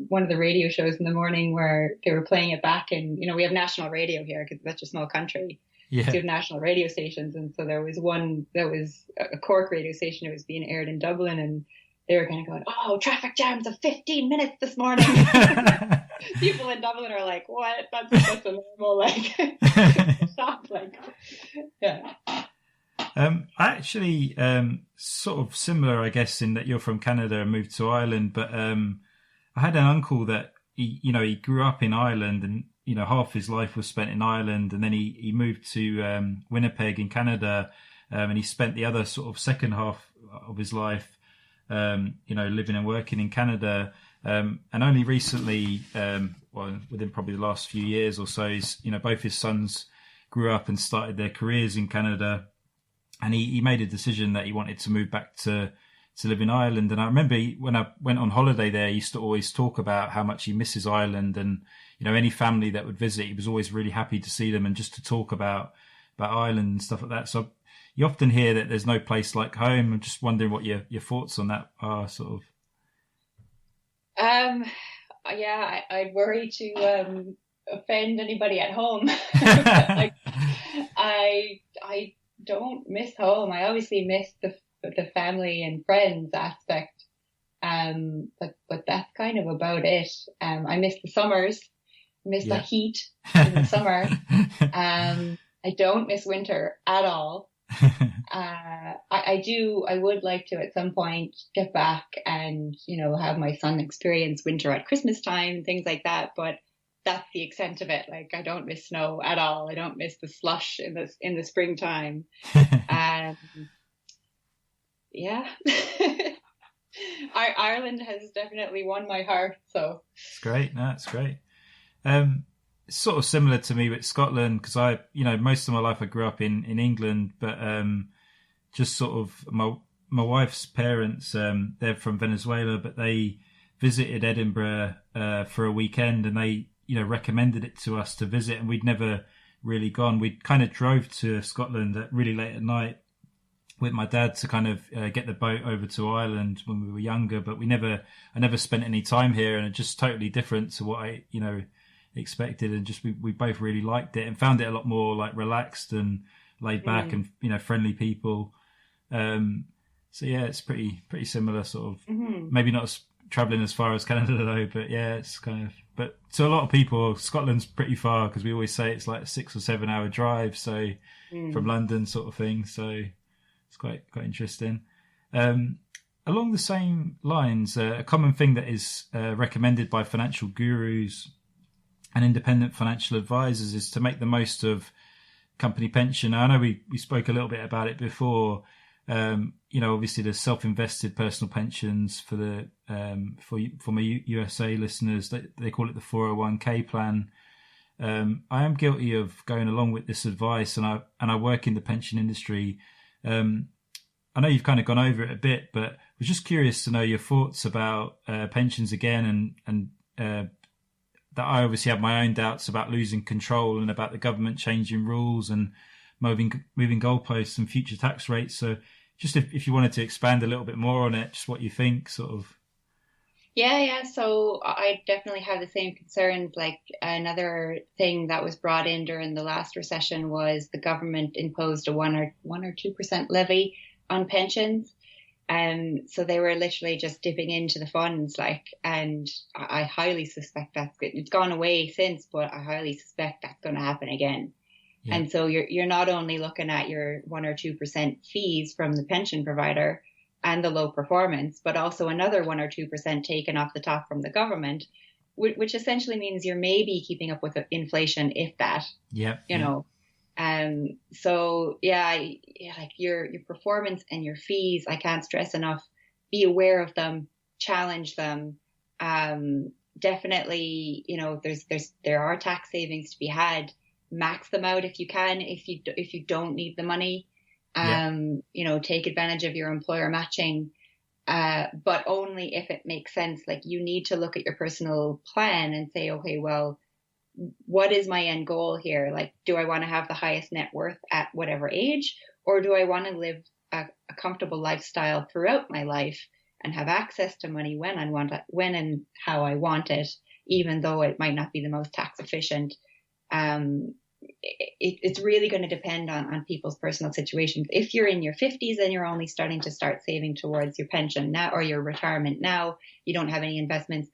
B: one of the radio shows in the morning where they were playing it back, and we have national radio here because it's such a small country. So we have national radio stations, and so there was one that was a Cork radio station. It was being aired in Dublin, and they were kind of going, "Oh, traffic jams of 15 minutes this morning." People in Dublin are like, "What? That's a normal shock."
A: I actually sort of similar, I guess, in that you're from Canada and moved to Ireland, but I had an uncle that he grew up in Ireland, and half his life was spent in Ireland, and then he moved to Winnipeg in Canada, and he spent the other sort of second half of his life living and working in Canada, and only recently, within probably the last few years or so, both his sons grew up and started their careers in Canada. And he made a decision that he wanted to move back to to live in Ireland. And I remember when I went on holiday there, he used to always talk about how much he misses Ireland, and any family that would visit, he was always really happy to see them and just to talk about Ireland and stuff like that. So you often hear that there's no place like home. I'm just wondering what your thoughts on that are, sort of.
B: Yeah, I'd worry to offend anybody at home. I don't miss home. I obviously miss the family and friends aspect. But that's kind of about it. I miss the summers, miss the heat in the summer. I don't miss winter at all. I would like to at some point get back and, have my son experience winter at Christmas time and things like that. But that's the extent of it. Like, I don't miss snow at all. I don't miss the slush in the springtime. Yeah. Ireland has definitely won my heart. So
A: it's great. No, it's great. It's sort of similar to me with Scotland, because I, most of my life I grew up in England, but just sort of my wife's parents, they're from Venezuela, but they visited Edinburgh for a weekend, and they, recommended it to us to visit, and we'd never really gone. We kind of drove to Scotland really late at night with my dad to kind of get the boat over to Ireland when we were younger, but I never spent any time here, and it's just totally different to what I, expected, and just we both really liked it and found it a lot more like relaxed and laid back and friendly people. So yeah, it's pretty similar, sort of. Maybe not traveling as far as Canada though, but yeah, it's kind of. But to a lot of people, Scotland's pretty far, because we always say it's like a 6 or 7 hour drive, so from London, sort of thing. So it's quite interesting. Along the same lines, a common thing that is recommended by financial gurus and independent financial advisors is to make the most of company pension. I know we spoke a little bit about it before. Obviously there's self-invested personal pensions for the for my USA listeners. They call it the 401k plan. I am guilty of going along with this advice, and I work in the pension industry. I know you've kind of gone over it a bit, but I was just curious to know your thoughts about pensions again, and that I obviously have my own doubts about losing control and about the government changing rules and moving goalposts and future tax rates. So just if you wanted to expand a little bit more on it, just what you think, sort of.
B: Yeah. So I definitely have the same concerns. Like, another thing that was brought in during the last recession was the government imposed a 1 or 2% levy on pensions. So they were literally just dipping into the funds, and I highly suspect it's gone away since, but I highly suspect that's going to happen again. Yeah. And so you're not only looking at your 1 or 2% fees from the pension provider and the low performance, but also another 1 or 2% taken off the top from the government, which essentially means you're maybe keeping up with inflation, if that. Yeah. So yeah, like your performance and your fees, I can't stress enough, be aware of them, challenge them. Definitely, there are tax savings to be had. Max them out if you can, if you don't need the money. Take advantage of your employer matching, but only if it makes sense. Like, you need to look at your personal plan and say, okay, well, what is my end goal here? Like, do I want to have the highest net worth at whatever age, or do I want to live a comfortable lifestyle throughout my life and have access to money when and how I want it, even though it might not be the most tax efficient? It's really going to depend on people's personal situations. If you're in your 50s and you're only starting to start saving towards your pension now, or your retirement now, you don't have any investments,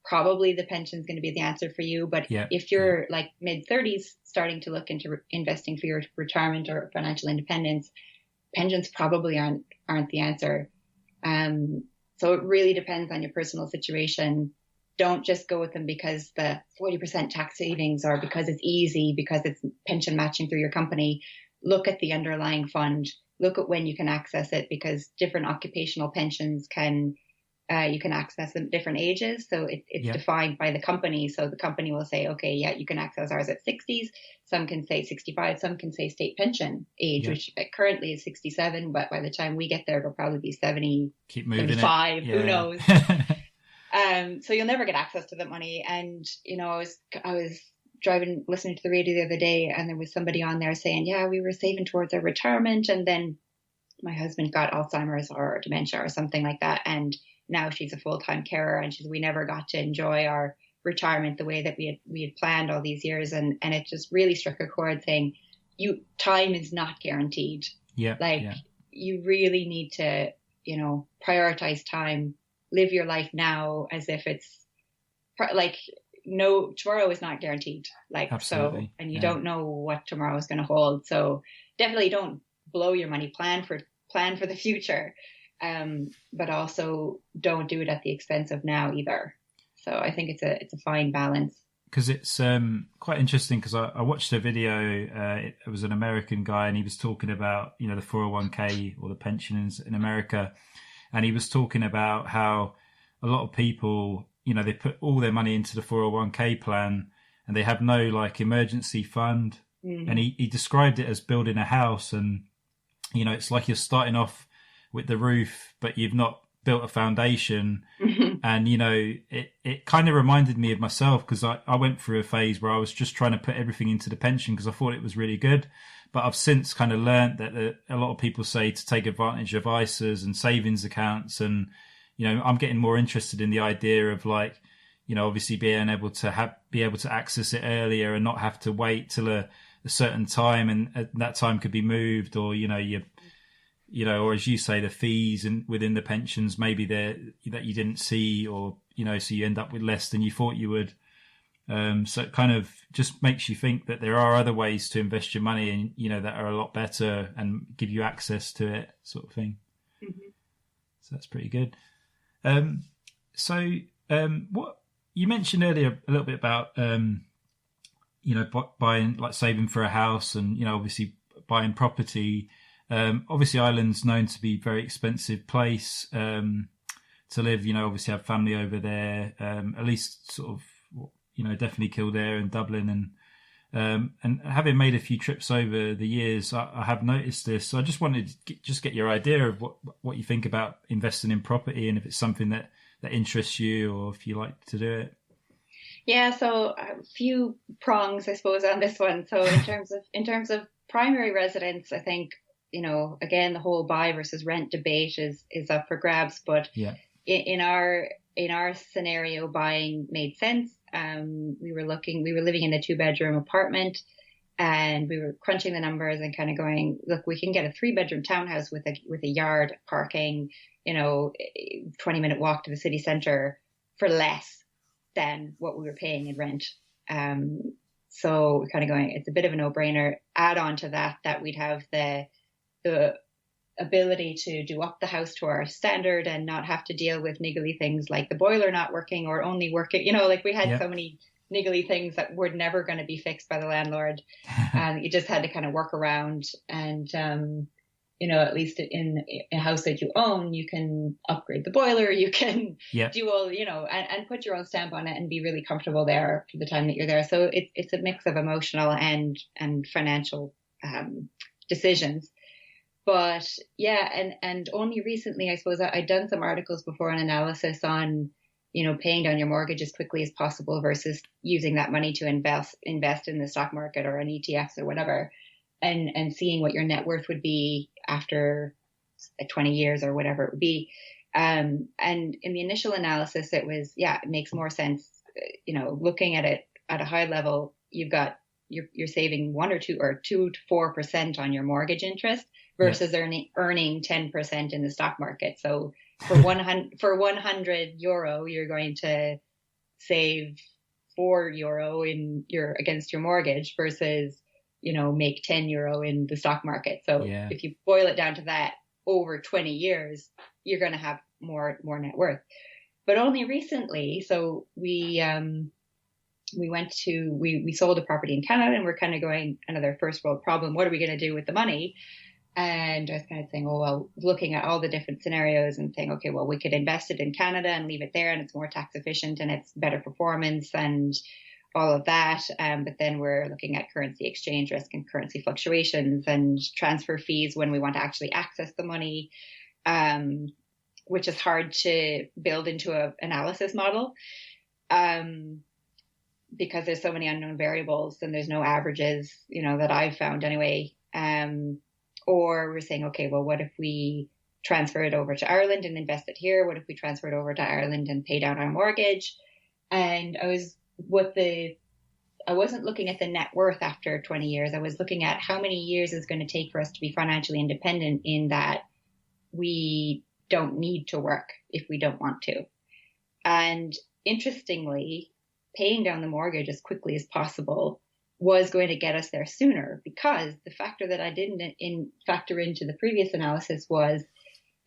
B: probably the pension is going to be the answer for you. But if you're like mid 30s, starting to look into investing for your retirement or financial independence, pensions probably aren't the answer. So it really depends on your personal situation. Don't just go with them because the 40% tax savings, or because it's easy, because it's pension matching through your company. Look at the underlying fund. Look at when you can access it, because different occupational pensions can you can access them at different ages. So it's defined by the company. So the company will say, okay, yeah, you can access ours at 60s. Some can say 65. Some can say state pension age, which currently is 67. But by the time we get there, it'll probably be 70,
A: keep moving
B: 75.
A: It.
B: Who knows? So you'll never get access to that money. And, I was driving, listening to the radio the other day, and there was somebody on there saying, yeah, we were saving towards our retirement. And then my husband got Alzheimer's or dementia or something like that. And now she's a full-time carer, and we never got to enjoy our retirement the way that we had planned all these years. And it just really struck a chord saying, time is not guaranteed. You really need to, prioritize time, live your life now as if it's no, tomorrow is not guaranteed.
A: Absolutely.
B: So, and you don't know what tomorrow is going to hold. So definitely don't blow your money, plan for the future. But also don't do it at the expense of now either. So I think it's a fine balance.
A: Because it's quite interesting, because I watched a video, it was an American guy, and he was talking about, the 401k or the pensions in America. And he was talking about how a lot of people, they put all their money into the 401k plan and they have no emergency fund. Mm-hmm. And he described it as building a house, and, it's like you're starting off with the roof, but you've not built a foundation. Mm-hmm. And, it kind of reminded me of myself, because I went through a phase where I was just trying to put everything into the pension because I thought it was really good. But I've since kind of learned that a lot of people say to take advantage of ISAs and savings accounts. And, I'm getting more interested in the idea of obviously being able to be able to access it earlier and not have to wait till a certain time, and that time could be moved, or, or as you say, the fees and within the pensions, maybe that you didn't see, or, so you end up with less than you thought you would. So it kind of just makes you think that there are other ways to invest your money, and, that are a lot better and give you access to it, sort of thing. Mm-hmm. So that's pretty good. What you mentioned earlier a little bit about, buying, saving for a house, and, obviously buying property. Obviously Ireland's known to be a very expensive place to live. Obviously have family over there, at least sort of, definitely Kildare and Dublin, and having made a few trips over the years, I have noticed this. So I just wanted to get your idea of what you think about investing in property, and if it's something that interests you, or if you like to do it.
B: Yeah, so a few prongs, I suppose, on this one. So in terms of primary residence, I think, again, the whole buy versus rent debate is up for grabs. But in our scenario, buying made sense. We were living in a 2-bedroom apartment, and we were crunching the numbers and kind of going, look, we can get a 3-bedroom townhouse with a yard, parking, 20-minute walk to the city centre for less than what we were paying in rent. So we're kind of going, it's a bit of a no-brainer. Add on to that we'd have the ability to do up the house to our standard and not have to deal with niggly things like the boiler not working or only working, we had so many niggly things that were never going to be fixed by the landlord. You just had to kind of work around, and, at least in a house that you own, you can upgrade the boiler, you can do all, and put your own stamp on it and be really comfortable there for the time that you're there. So it's a mix of emotional and financial decisions. But and only recently, I suppose, I'd done some articles before, an analysis on, paying down your mortgage as quickly as possible versus using that money to invest in the stock market or in ETFs or whatever, and seeing what your net worth would be after 20 years or whatever it would be. And in the initial analysis, it was, it makes more sense, looking at it at a high level. You've got, you're saving 1 or 2 or 2 to 4% on your mortgage interest versus earning 10% in the stock market. So for 100 euro, you're going to save €4 against your mortgage versus, make 10 euro in the stock market. So if you boil it down to that, over 20 years, you're going to have more net worth. But only recently, so we sold a property in Canada, and we're kind of going, another first world problem. What are we going to do with the money? And I was kind of saying, oh, well, looking at all the different scenarios and saying, okay, well, we could invest it in Canada and leave it there and it's more tax efficient and it's better performance and all of that. But then we're looking at currency exchange risk and currency fluctuations and transfer fees when we want to actually access the money, which is hard to build into an analysis model because there's so many unknown variables and there's no averages, that I've found anyway. Or we're saying, okay, well, what if we transfer it over to Ireland and invest it here? What if we transfer it over to Ireland and pay down our mortgage? And I wasn't looking at the net worth after 20 years. I was looking at how many years it's going to take for us to be financially independent, in that we don't need to work if we don't want to. And interestingly, paying down the mortgage as quickly as possible was going to get us there sooner, because the factor that I didn't factor into the previous analysis was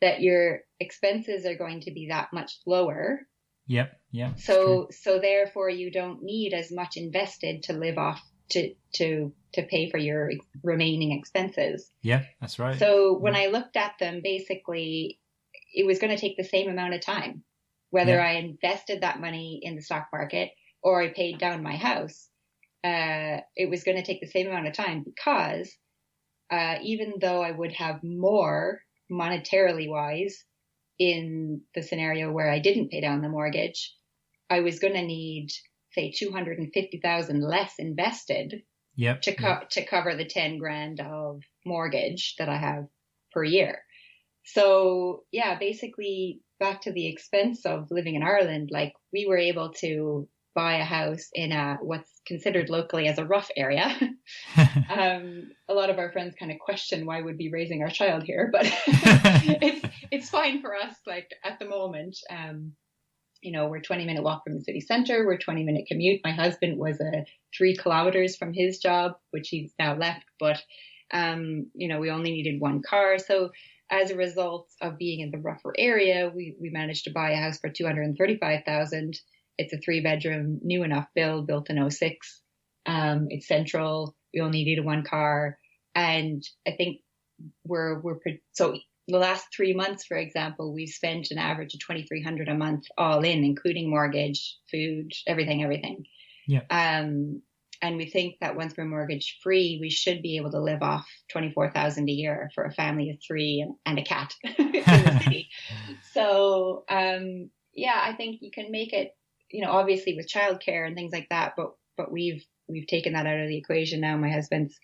B: that your expenses are going to be that much lower.
A: Yep. Yeah.
B: So therefore you don't need as much invested to live off to pay for your remaining expenses.
A: Yeah, that's right.
B: So when I looked at them, basically it was going to take the same amount of time, whether I invested that money in the stock market or I paid down my house. It was going to take the same amount of time, because even though I would have more monetarily wise in the scenario where I didn't pay down the mortgage, I was going to need, say, 250,000 less invested to cover the 10 grand of mortgage that I have per year. So yeah, basically back to the expense of living in Ireland, like we were able to buy a house in what's considered locally as a rough area. A lot of our friends kind of question why we'd be raising our child here, but it's fine for us. Like at the moment, we're 20-minute walk from the city center. We're 20-minute commute. My husband was 3 kilometers from his job, which he's now left, but we only needed 1 car. So as a result of being in the rougher area, we managed to buy a house for $235,000. It's a 3-bedroom, new enough build, built in 2006. It's central. We only needed 1 car. And I think so the last 3 months, for example, we've spent an average of $2,300 a month all in, including mortgage, food, everything.
A: Yeah.
B: And we think that once we're mortgage free, we should be able to live off $24,000 a year for a family of 3 and a cat in the city. So, I think you can make it, obviously with childcare and things like that, but we've taken that out of the equation now. My husband's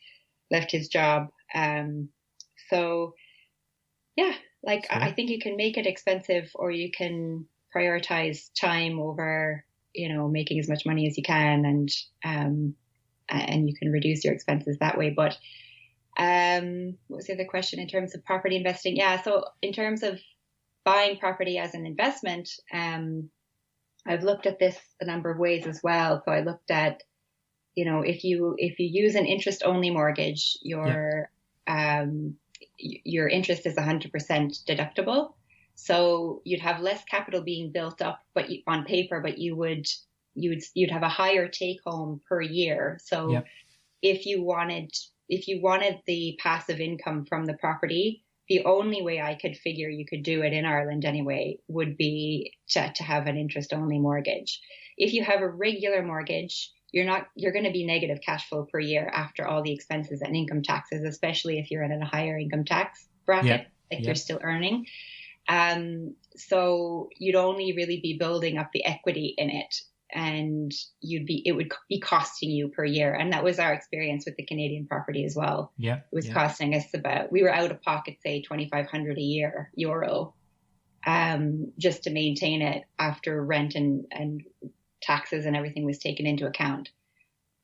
B: left his job. I think you can make it expensive, or you can prioritize time over, making as much money as you can, and you can reduce your expenses that way. But what was the other question in terms of property investing? Yeah. So in terms of buying property as an investment, I've looked at this a number of ways as well. So I looked at, if you use an interest only mortgage, your interest is 100% deductible. So you'd have less capital being built up, on paper, but you'd have a higher take home per year. So if you wanted the passive income from the property, the only way I could figure you could do it in Ireland anyway would be to have an interest only mortgage. If you have a regular mortgage, you're going to be negative cash flow per year after all the expenses and income taxes, especially if you're in a higher income tax bracket, you're still earning. So you'd only really be building up the equity in it, and it would be costing you per year. And that was our experience with the Canadian property as well. Yeah. It was costing us we were out of pocket, say €2,500 a year, just to maintain it after rent and taxes and everything was taken into account.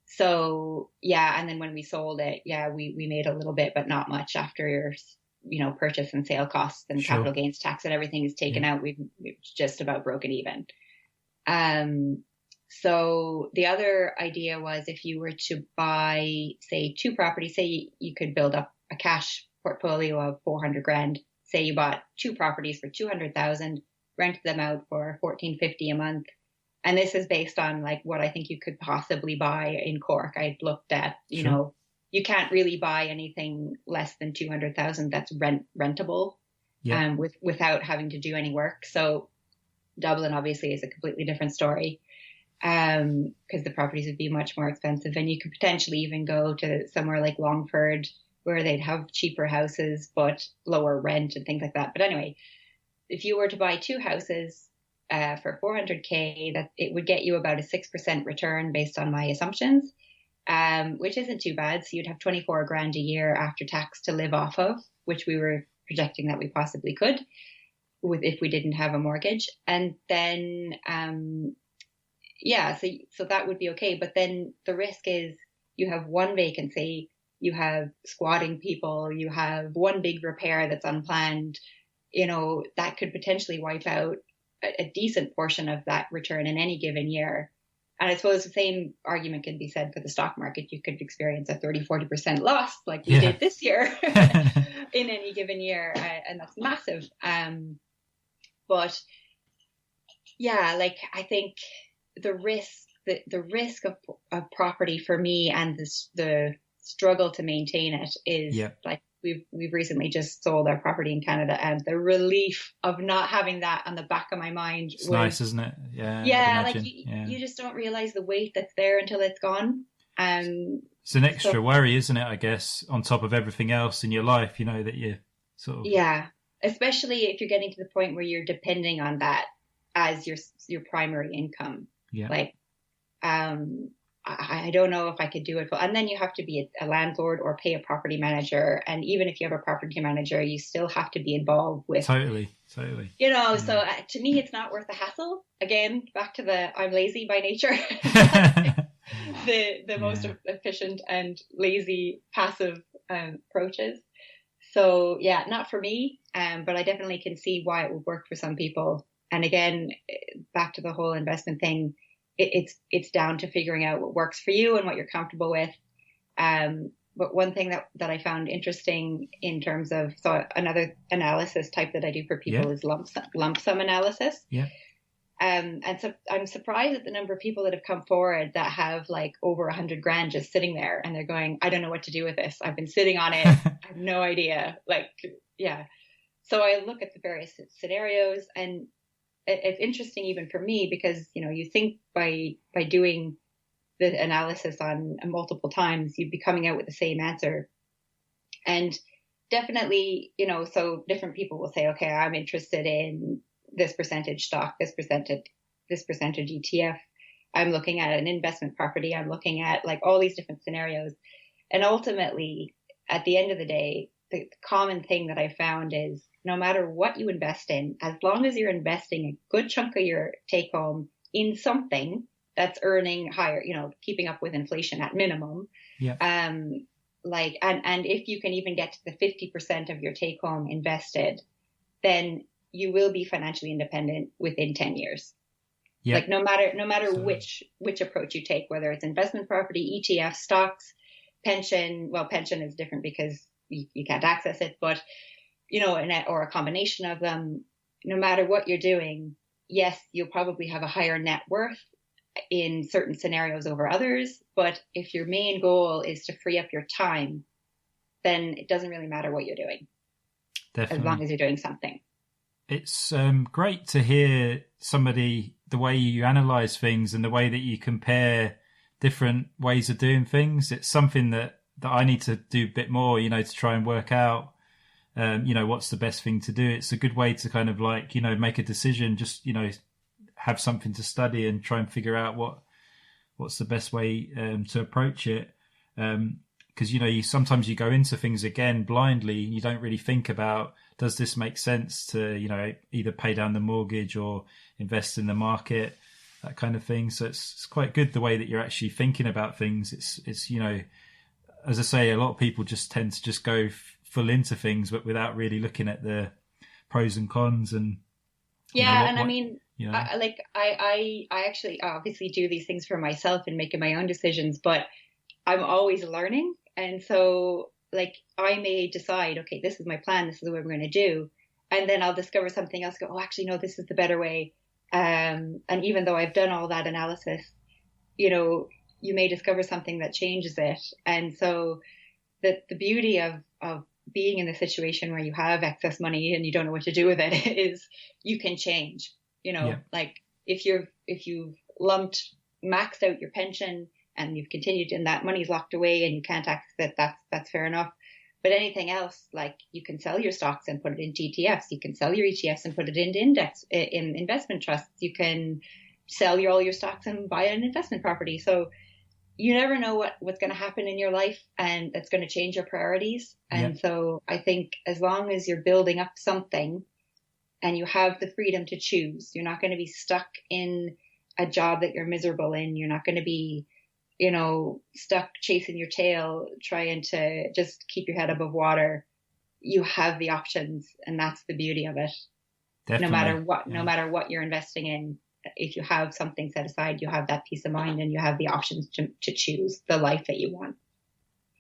B: So and then when we sold it, we made a little bit, but not much after your, purchase and sale costs and capital gains tax and everything is taken out. We've just about broken even. So the other idea was, if you were to buy, say, 2 properties, say you could build up a cash portfolio of 400 grand. Say you bought 2 properties for 200,000, rented them out for $1,450 a month. And this is based on like what I think you could possibly buy in Cork. I looked at, you can't really buy anything less than 200,000 that's rentable, without having to do any work. So Dublin obviously is a completely different story, because the properties would be much more expensive, and you could potentially even go to somewhere like Longford where they'd have cheaper houses but lower rent and things like that. But anyway, if you were to buy 2 houses for 400k, that it would get you about a 6% return based on my assumptions, which isn't too bad. So you'd have 24 grand a year after tax to live off of, which we were projecting that we possibly could if we didn't have a mortgage. And then, so that would be okay. But then the risk is you have one vacancy, you have squatting people, you have one big repair that's unplanned, that could potentially wipe out a decent portion of that return in any given year. And I suppose the same argument can be said for the stock market. You could experience a 30-40% loss like we did this year in any given year. And that's massive. But yeah, like I think the risk of property for me and the struggle to maintain it is like we've recently just sold our property in Canada, and the relief of not having that on the back of my mind
A: it's nice, isn't it?
B: You just don't realize the weight that's there until it's gone.
A: It's an extra worry, isn't it, I guess, on top of everything else in your life, that you sort of
B: especially if you're getting to the point where you're depending on that as your primary income. I don't know if I could do it. And then you have to be a landlord or pay a property manager. And even if you have a property manager, you still have to be involved with.
A: Totally.
B: So to me, it's not worth the hassle. Again, back to I'm lazy by nature. the most efficient and lazy passive approaches. So not for me. But I definitely can see why it would work for some people. And again, back to the whole investment thing. It's down to figuring out what works for you and what you're comfortable with. But one thing that I found interesting in terms of, so another analysis type that I do for people is lump sum analysis. And so I'm surprised at the number of people that have come forward that have like over 100 grand just sitting there, and they're going, I don't know what to do with this. I've been sitting on it. I have no idea. So I look at the various scenarios, and it's interesting even for me because, you think by doing the analysis on multiple times, you'd be coming out with the same answer. And definitely, so different people will say, okay, I'm interested in this percentage stock, this percentage ETF. I'm looking at an investment property. I'm looking at like all these different scenarios. And ultimately, at the end of the day, the common thing that I found is no matter what you invest in, as long as you're investing a good chunk of your take home in something that's earning higher, keeping up with inflation at minimum. And if you can even get to the 50% of your take home invested, then you will be financially independent within 10 years. Like no matter which approach you take, whether it's investment property, ETF, stocks, pension. Well, pension is different because you can't access it, but or a combination of them, no matter what you're doing, yes, you'll probably have a higher net worth in certain scenarios over others. But if your main goal is to free up your time, then it doesn't really matter what you're doing. Definitely. As long as you're doing something.
A: It's great to hear the way you analyze things and the way that you compare different ways of doing things. It's something that I need to do a bit more, to try and work out, what's the best thing to do. It's a good way to kind of like, make a decision, just, have something to study and try and figure out what's the best way to approach it. Because, sometimes you go into things again blindly. You don't really think about, does this make sense to, either pay down the mortgage or invest in the market, that kind of thing. So it's quite good the way that you're actually thinking about things. It's as I say, a lot of people just tend to just go full into things, but without really looking at the pros and cons and.
B: I actually obviously do these things for myself and making my own decisions, but I'm always learning. And so like I may decide, okay, this is my plan. This is what we're going to do. And then I'll discover something else, go, oh, actually, no, this is the better way. And even though I've done all that analysis, you may discover something that changes it. And so the beauty of being in the situation where you have excess money and you don't know what to do with it is you can change, like if you've maxed out your pension and you've continued and that money's locked away and you can't access it, that's fair enough. But anything else, like you can sell your stocks and put it into ETFs. You can sell your ETFs and put it into in investment trusts. You can sell all your stocks and buy an investment property. So you never know what's going to happen in your life, and that's going to change your priorities. And so I think as long as you're building up something and you have the freedom to choose, you're not going to be stuck in a job that you're miserable in. You're not going to be stuck chasing your tail, trying to just keep your head above water. You have the options, and that's the beauty of it.
A: Definitely.
B: No matter what you're investing in, if you have something set aside, you have that peace of mind and you have the options to choose the life that you want.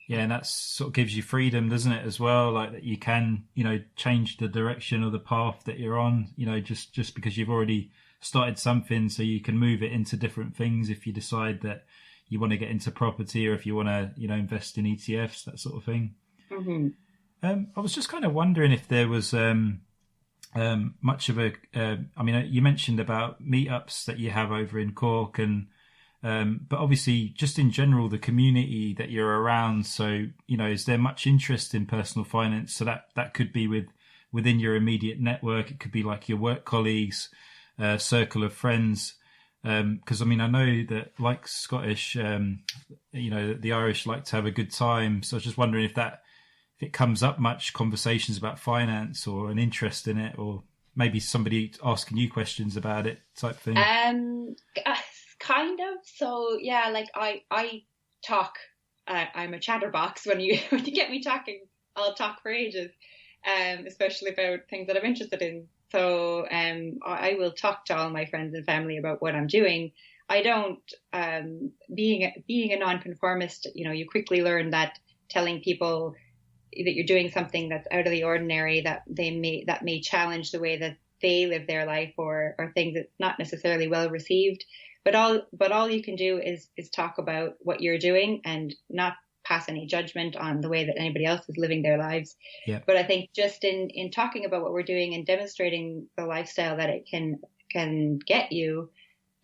A: Yeah, and that sort of gives you freedom, doesn't it, as well? Like that you can, change the direction or the path that you're on, just because you've already started something, so you can move it into different things if you decide that you want to get into property, or if you want to, invest in ETFs, that sort of thing.
B: Mm-hmm.
A: I was just kind of wondering if there was much of you mentioned about meetups that you have over in Cork, and but obviously just in general, the community that you're around. So, is there much interest in personal finance? So that could be within your immediate network. It could be like your work colleagues, circle of friends. Because I know that, like Scottish, the Irish like to have a good time. So I was just wondering if it comes up much, conversations about finance or an interest in it, or maybe somebody asking you questions about it type thing.
B: Kind of. So yeah, like I talk. I'm a chatterbox. When you get me talking, I'll talk for ages, especially about things that I'm interested in. So I will talk to all my friends and family about what I'm doing. I don't, being a nonconformist, you quickly learn that telling people that you're doing something that's out of the ordinary, that may challenge the way that they live their life, or things that's not necessarily well received. But all you can do is talk about what you're doing and not pass any judgment on the way that anybody else is living their lives.
A: Yeah.
B: But I think just in talking about what we're doing and demonstrating the lifestyle that it can get you,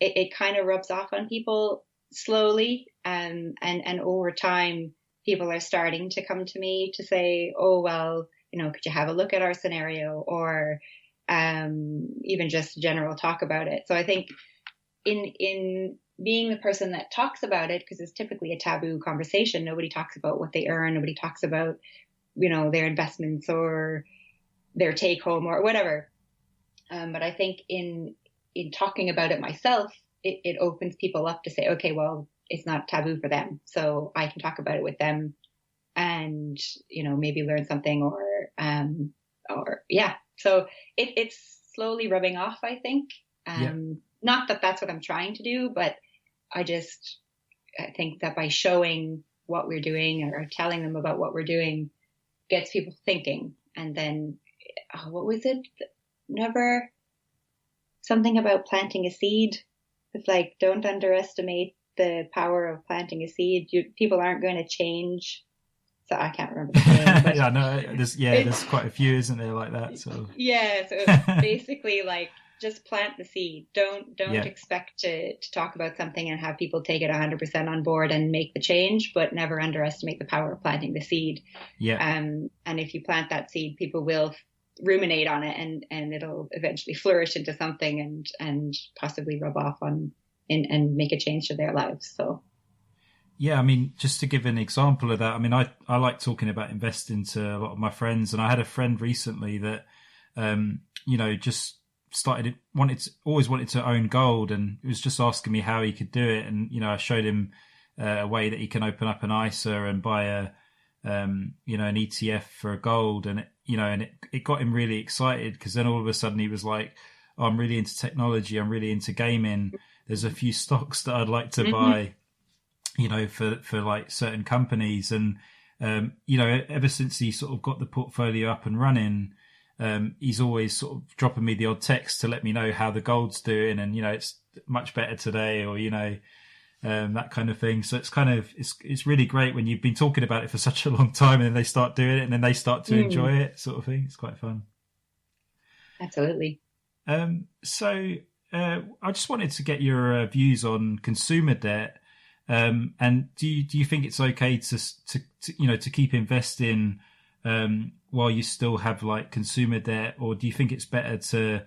B: it kind of rubs off on people slowly. And over time, people are starting to come to me to say, oh, well, could you have a look at our scenario, or even just general talk about it. So I think in being the person that talks about it, because it's typically a taboo conversation. Nobody talks about what they earn. Nobody talks about, their investments or their take home or whatever. But I think in talking about it myself, it opens people up to say, okay, well, it's not taboo for them, so I can talk about it with them and, maybe learn something or yeah. So it's slowly rubbing off, I think. Not that that's what I'm trying to do, but I think that by showing what we're doing or telling them about what we're doing gets people thinking. And then, what was it? Never something about planting a seed. It's like, don't underestimate the power of planting a seed. People aren't going to change. So I can't remember the name. But
A: yeah, no, there's quite a few, isn't there, like that? So
B: yeah, so it's basically like, just plant the seed. Don't expect to talk about something and have people take it 100% on board and make the change, but never underestimate the power of planting the seed.
A: Yeah.
B: And if you plant that seed, people will ruminate on it, and it'll eventually flourish into something and possibly rub off on and make a change to their lives. So.
A: Yeah, just to give an example of that, I like talking about investing to a lot of my friends, and I had a friend recently that, just always wanted to own gold, and he was just asking me how he could do it. And, I showed him a way that he can open up an ISA and buy an ETF for gold. And, it got him really excited, because then all of a sudden he was like, oh, I'm really into technology. I'm really into gaming. There's a few stocks that I'd like to buy, for like certain companies. And, ever since he sort of got the portfolio up and running, he's always sort of dropping me the odd text to let me know how the gold's doing, and it's much better today, or that kind of thing. So it's really great when you've been talking about it for such a long time and then they start doing it and then they start to enjoy it, sort of thing. It's quite fun.
B: Absolutely.
A: So I just wanted to get your views on consumer debt. And do you think it's okay to keep investing while you still have like consumer debt, or do you think it's better to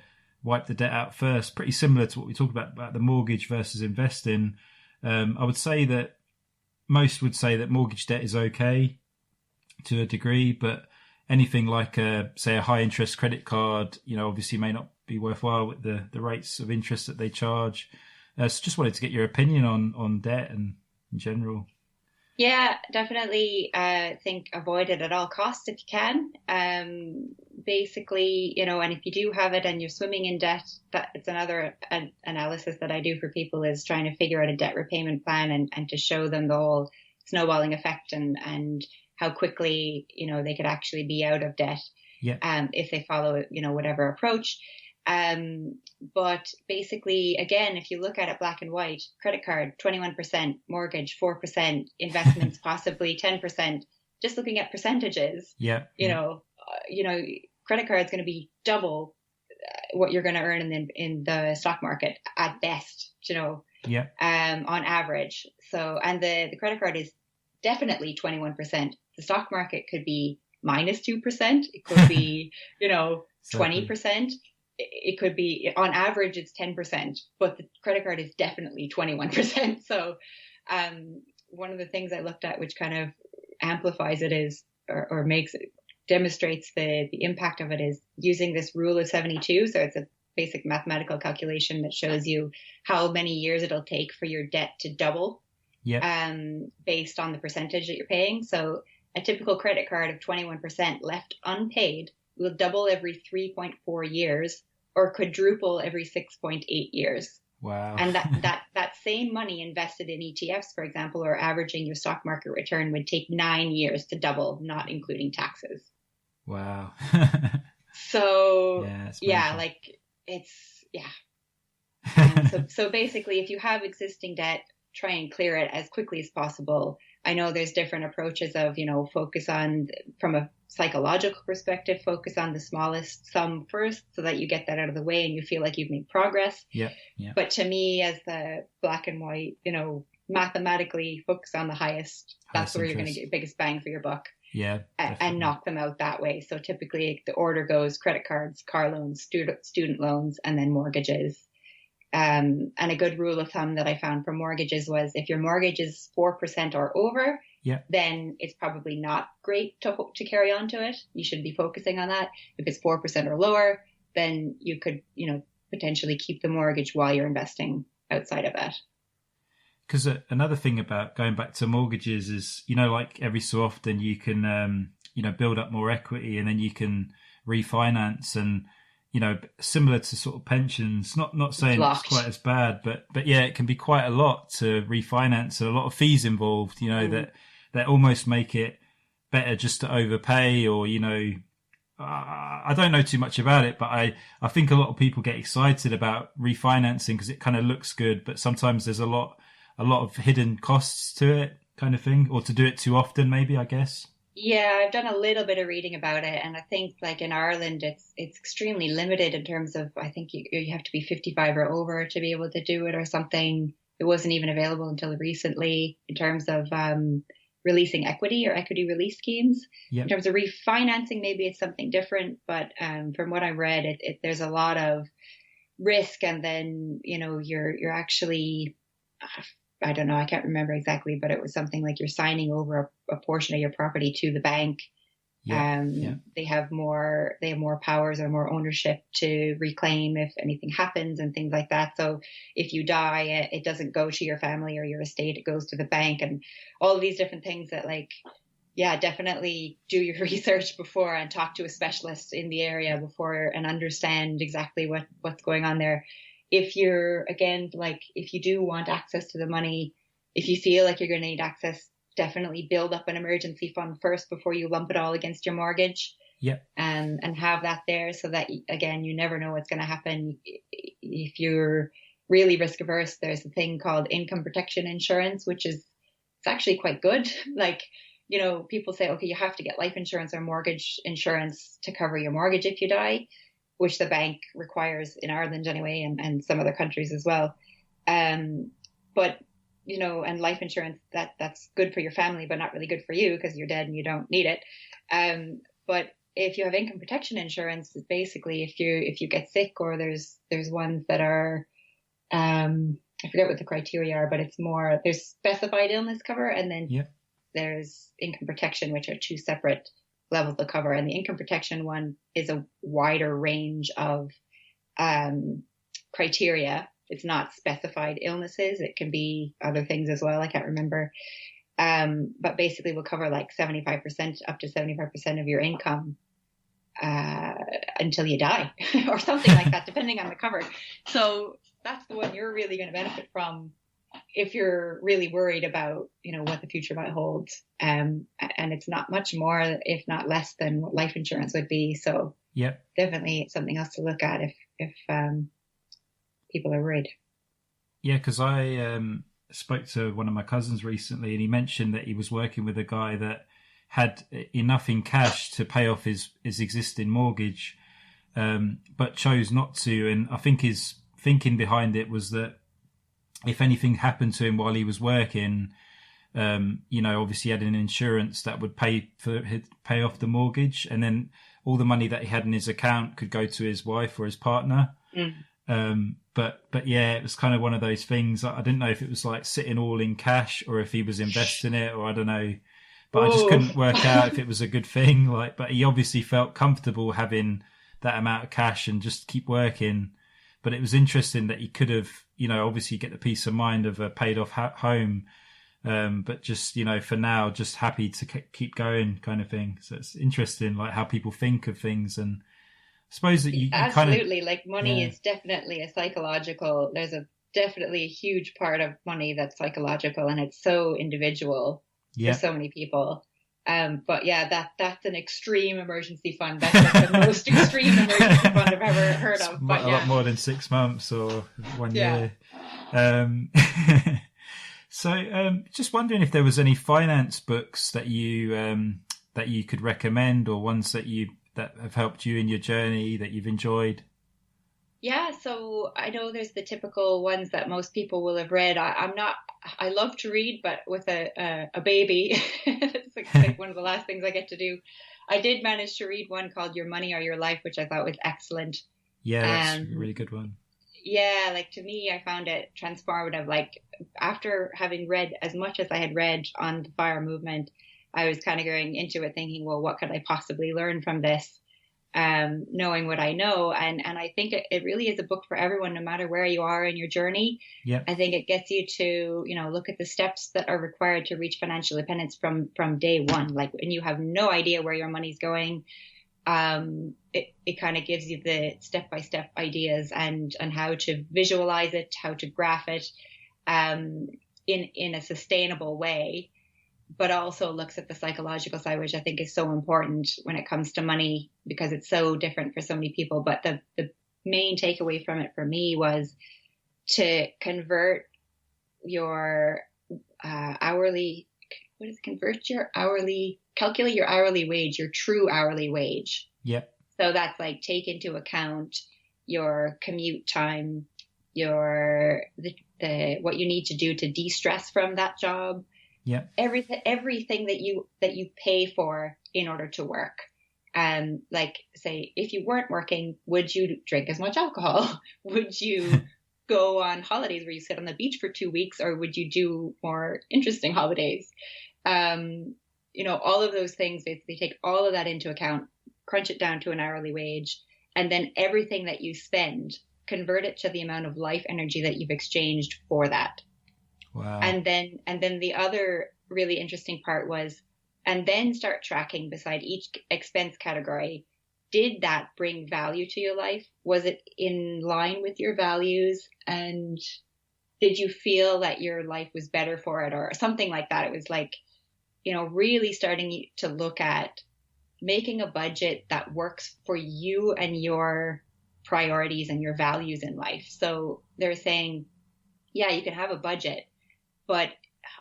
A: wipe the debt out first? Pretty similar to what we talked about the mortgage versus investing. I would say that most would say that mortgage debt is okay to a degree, but anything like say a high interest credit card, obviously may not be worthwhile with the rates of interest that they charge. So just wanted to get your opinion on debt and in general.
B: Yeah, definitely think avoid it at all costs if you can. Basically, and if you do have it and you're swimming in debt, it's another analysis that I do for people, is trying to figure out a debt repayment plan and to show them the whole snowballing effect and how quickly, they could actually be out of debt if they follow, whatever approach. But basically, again, if you look at it black and white, credit card, 21%, mortgage, 4%, investments, possibly 10%, just looking at percentages, credit card is going to be double what you're going to earn in the stock market at best, on average. So, and the credit card is definitely 21%. The stock market could be -2%. It could be, 20%. It could be, on average, it's 10%, but the credit card is definitely 21%. So one of the things I looked at, which kind of amplifies it, is, or demonstrates the impact of it, is using this rule of 72. So it's a basic mathematical calculation that shows you how many years it'll take for your debt to double based on the percentage that you're paying. So a typical credit card of 21% left unpaid will double every 3.4 years or quadruple every 6.8 years.
A: Wow.
B: And that same money invested in ETFs, for example, or averaging your stock market return, would take 9 years to double, not including taxes.
A: Wow.
B: So so basically, if you have existing debt, try and clear it as quickly as possible. I know there's different approaches of, focus on, from a psychological perspective, focus on the smallest sum first so that you get that out of the way and you feel like you've made progress.
A: Yeah.
B: But to me, as the black and white, mathematically focus on the highest. That's where you're going to get biggest bang for your buck.
A: Yeah.
B: And knock them out that way. So typically the order goes credit cards, car loans, student loans, and then mortgages. And a good rule of thumb that I found for mortgages was, if your mortgage is 4% or over, then it's probably not great to carry on to it. You should be focusing on that. If it's 4% or lower, then you could, potentially keep the mortgage while you're investing outside of it.
A: Because another thing about going back to mortgages is, like every so often you can, build up more equity and then you can refinance, and similar to sort of pensions, not saying it's quite as bad, but yeah, it can be quite a lot to refinance, and a lot of fees involved, that almost make it better just to overpay, or, I don't know too much about it, but I think a lot of people get excited about refinancing because it kind of looks good, but sometimes there's a lot of hidden costs to it, kind of thing, or to do it too often, maybe, I guess.
B: Yeah, I've done a little bit of reading about it, and I think, like, in Ireland, it's extremely limited in terms of, I think you have to be 55 or over to be able to do it, or something. It wasn't even available until recently in terms of releasing equity or equity release schemes.
A: Yep.
B: In terms of refinancing, maybe it's something different, but from what I read, there's a lot of risk, and then you're actually, I don't know, I can't remember exactly, but it was something like you're signing over a portion of your property to the bank. They have more powers or more ownership to reclaim if anything happens and things like that. So if you die, it doesn't go to your family or your estate, it goes to the bank, and all of these different things that, definitely do your research before and talk to a specialist in the area before and understand exactly what's going on there. If you're, again, if you do want access to the money, if you feel like you're going to need access, definitely build up an emergency fund first before you lump it all against your mortgage. And have that there so that, again, you never know what's going to happen. If you're really risk averse, there's a thing called income protection insurance, which is, it's actually quite good. Like, people say, okay, you have to get life insurance or mortgage insurance to cover your mortgage if you die, which the bank requires in Ireland anyway, and some other countries as well. But, and life insurance, that's good for your family, but not really good for you because you're dead and you don't need it. But if you have income protection insurance, it's basically if you get sick, or there's ones that are, I forget what the criteria are, but it's more, there's specified illness cover, and then there's income protection, which are two separate levels of cover. And the income protection one is a wider range of criteria. It's not specified illnesses. It can be other things as well. I can't remember. But basically will cover like 75%, up to 75% of your income until you die or something like that, depending on the cover. So that's the one you're really going to benefit from if you're really worried about, what the future might hold. And it's not much more, if not less, than what life insurance would be. So definitely something else to look at if people are worried.
A: Yeah, because I spoke to one of my cousins recently, and he mentioned that he was working with a guy that had enough in cash to pay off his existing mortgage, but chose not to. And I think his thinking behind it was that if anything happened to him while he was working, obviously he had an insurance that would pay off the mortgage, and then all the money that he had in his account could go to his wife or his partner. But yeah, it was kind of one of those things. I didn't know if it was like sitting all in cash or if he was investing it, or I don't know. But I just couldn't work out if it was a good thing. But he obviously felt comfortable having that amount of cash and just keep working. But it was interesting that he could have, obviously get the peace of mind of a paid off home. But just, for now, just happy to keep going kind of thing. So it's interesting, like how people think of things. And I suppose that you
B: absolutely kind of, like money is definitely there's definitely a huge part of money that's psychological, and it's so individual for so many people. But yeah, that's an extreme emergency fund. That's like the most extreme emergency fund I've ever heard of. But
A: a lot more than 6 months or 1 year. So just wondering if there was any finance books that you could recommend, or ones that have helped you in your journey that you've enjoyed.
B: Yeah, so I know there's the typical ones that most people will have read. I love to read, but with a baby, it's like one of the last things I get to do. I did manage to read one called Your Money or Your Life, which I thought was excellent.
A: Yeah, that's a really good one.
B: Yeah, like to me, I found it transformative. Like after having read as much as I had read on the FIRE movement, I was kind of going into it thinking, well, what could I possibly learn from this? Knowing what I know. And I think it really is a book for everyone, no matter where you are in your journey.
A: Yeah.
B: I think it gets you to, look at the steps that are required to reach financial independence from day one. Like when you have no idea where your money's going, it kind of gives you the step-by-step ideas and how to visualize it, how to graph it, in a sustainable way, but also looks at the psychological side, which I think is so important when it comes to money, because it's so different for so many people. But the main takeaway from it for me was to convert your calculate your hourly wage, your true hourly wage.
A: Yep.
B: So that's like take into account your commute time, the what you need to do to de-stress from that job.
A: Yeah.
B: Everything that you pay for in order to work. Like say, if you weren't working, would you drink as much alcohol? Would you go on holidays where you sit on the beach for 2 weeks, or would you do more interesting holidays? All of those things, they take all of that into account, crunch it down to an hourly wage, and then everything that you spend, convert it to the amount of life energy that you've exchanged for that.
A: Wow.
B: And then the other really interesting part was, and then start tracking beside each expense category. Did that bring value to your life? Was it in line with your values? And did you feel that your life was better for it, or something like that? It was like, really starting to look at making a budget that works for you and your priorities and your values in life. So they're saying, yeah, you can have a budget, but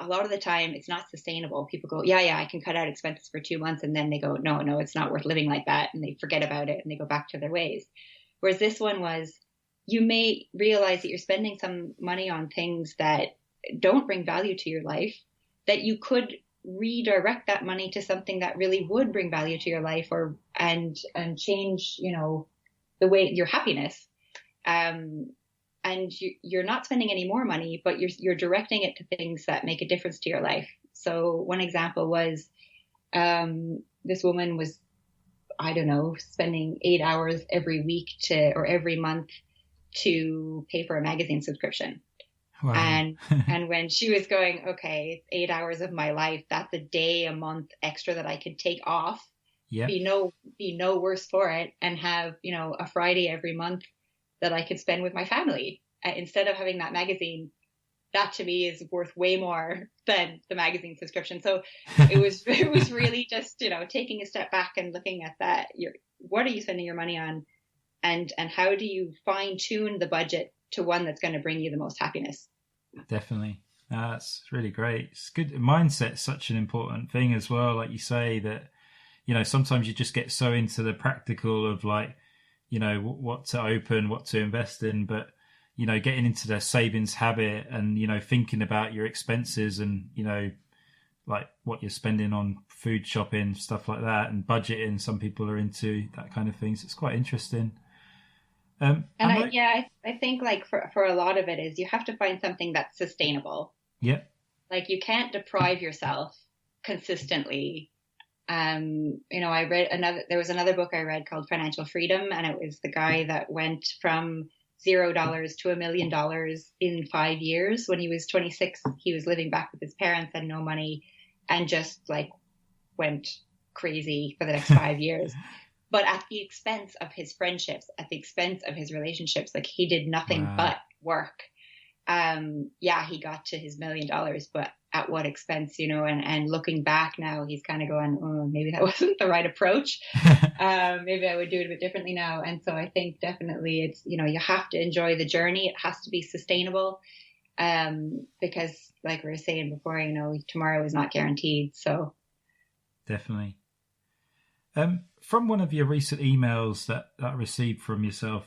B: a lot of the time it's not sustainable. People go, yeah, I can cut out expenses for 2 months. And then they go, no, it's not worth living like that. And they forget about it and they go back to their ways. Whereas this one was, you may realize that you're spending some money on things that don't bring value to your life, that you could redirect that money to something that really would bring value to your life, or and change, the way your happiness. And you're not spending any more money, but you're directing it to things that make a difference to your life. So one example was, this woman was, I don't know, spending 8 hours every week or every month to pay for a magazine subscription. Wow. And when she was going, okay, 8 hours of my life, that's a day a month extra that I could take off, be no worse for it, and have, a Friday every month that I could spend with my family instead of having that magazine. That to me is worth way more than the magazine subscription. So it was really just, taking a step back and looking at that. What are you spending your money on? And how do you fine tune the budget to one that's going to bring you the most happiness?
A: Definitely. That's really great. It's good. Mindset's such an important thing as well. Like you say that, sometimes you just get so into the practical of like, what to open, what to invest in, but, getting into the savings habit and, thinking about your expenses and, like what you're spending on food shopping, stuff like that, and budgeting. Some people are into that kind of thing. So it's quite interesting.
B: I think like for a lot of it is you have to find something that's sustainable.
A: Yeah.
B: Like you can't deprive yourself consistently. There was another book I read called Financial Freedom, and it was the guy that went from $0 to $1 million in 5 years. When he was 26, he was living back with his parents, had no money, and just like went crazy for the next 5 years. But at the expense of his friendships, at the expense of his relationships, like he did nothing but work. He got to his $1 million, but at what expense, and looking back now, he's kind of going, oh, maybe that wasn't the right approach. Maybe I would do it a bit differently now. And so I think definitely it's, you have to enjoy the journey. It has to be sustainable. Because like we were saying before, tomorrow is not guaranteed. So
A: definitely. From one of your recent emails that I received from yourself,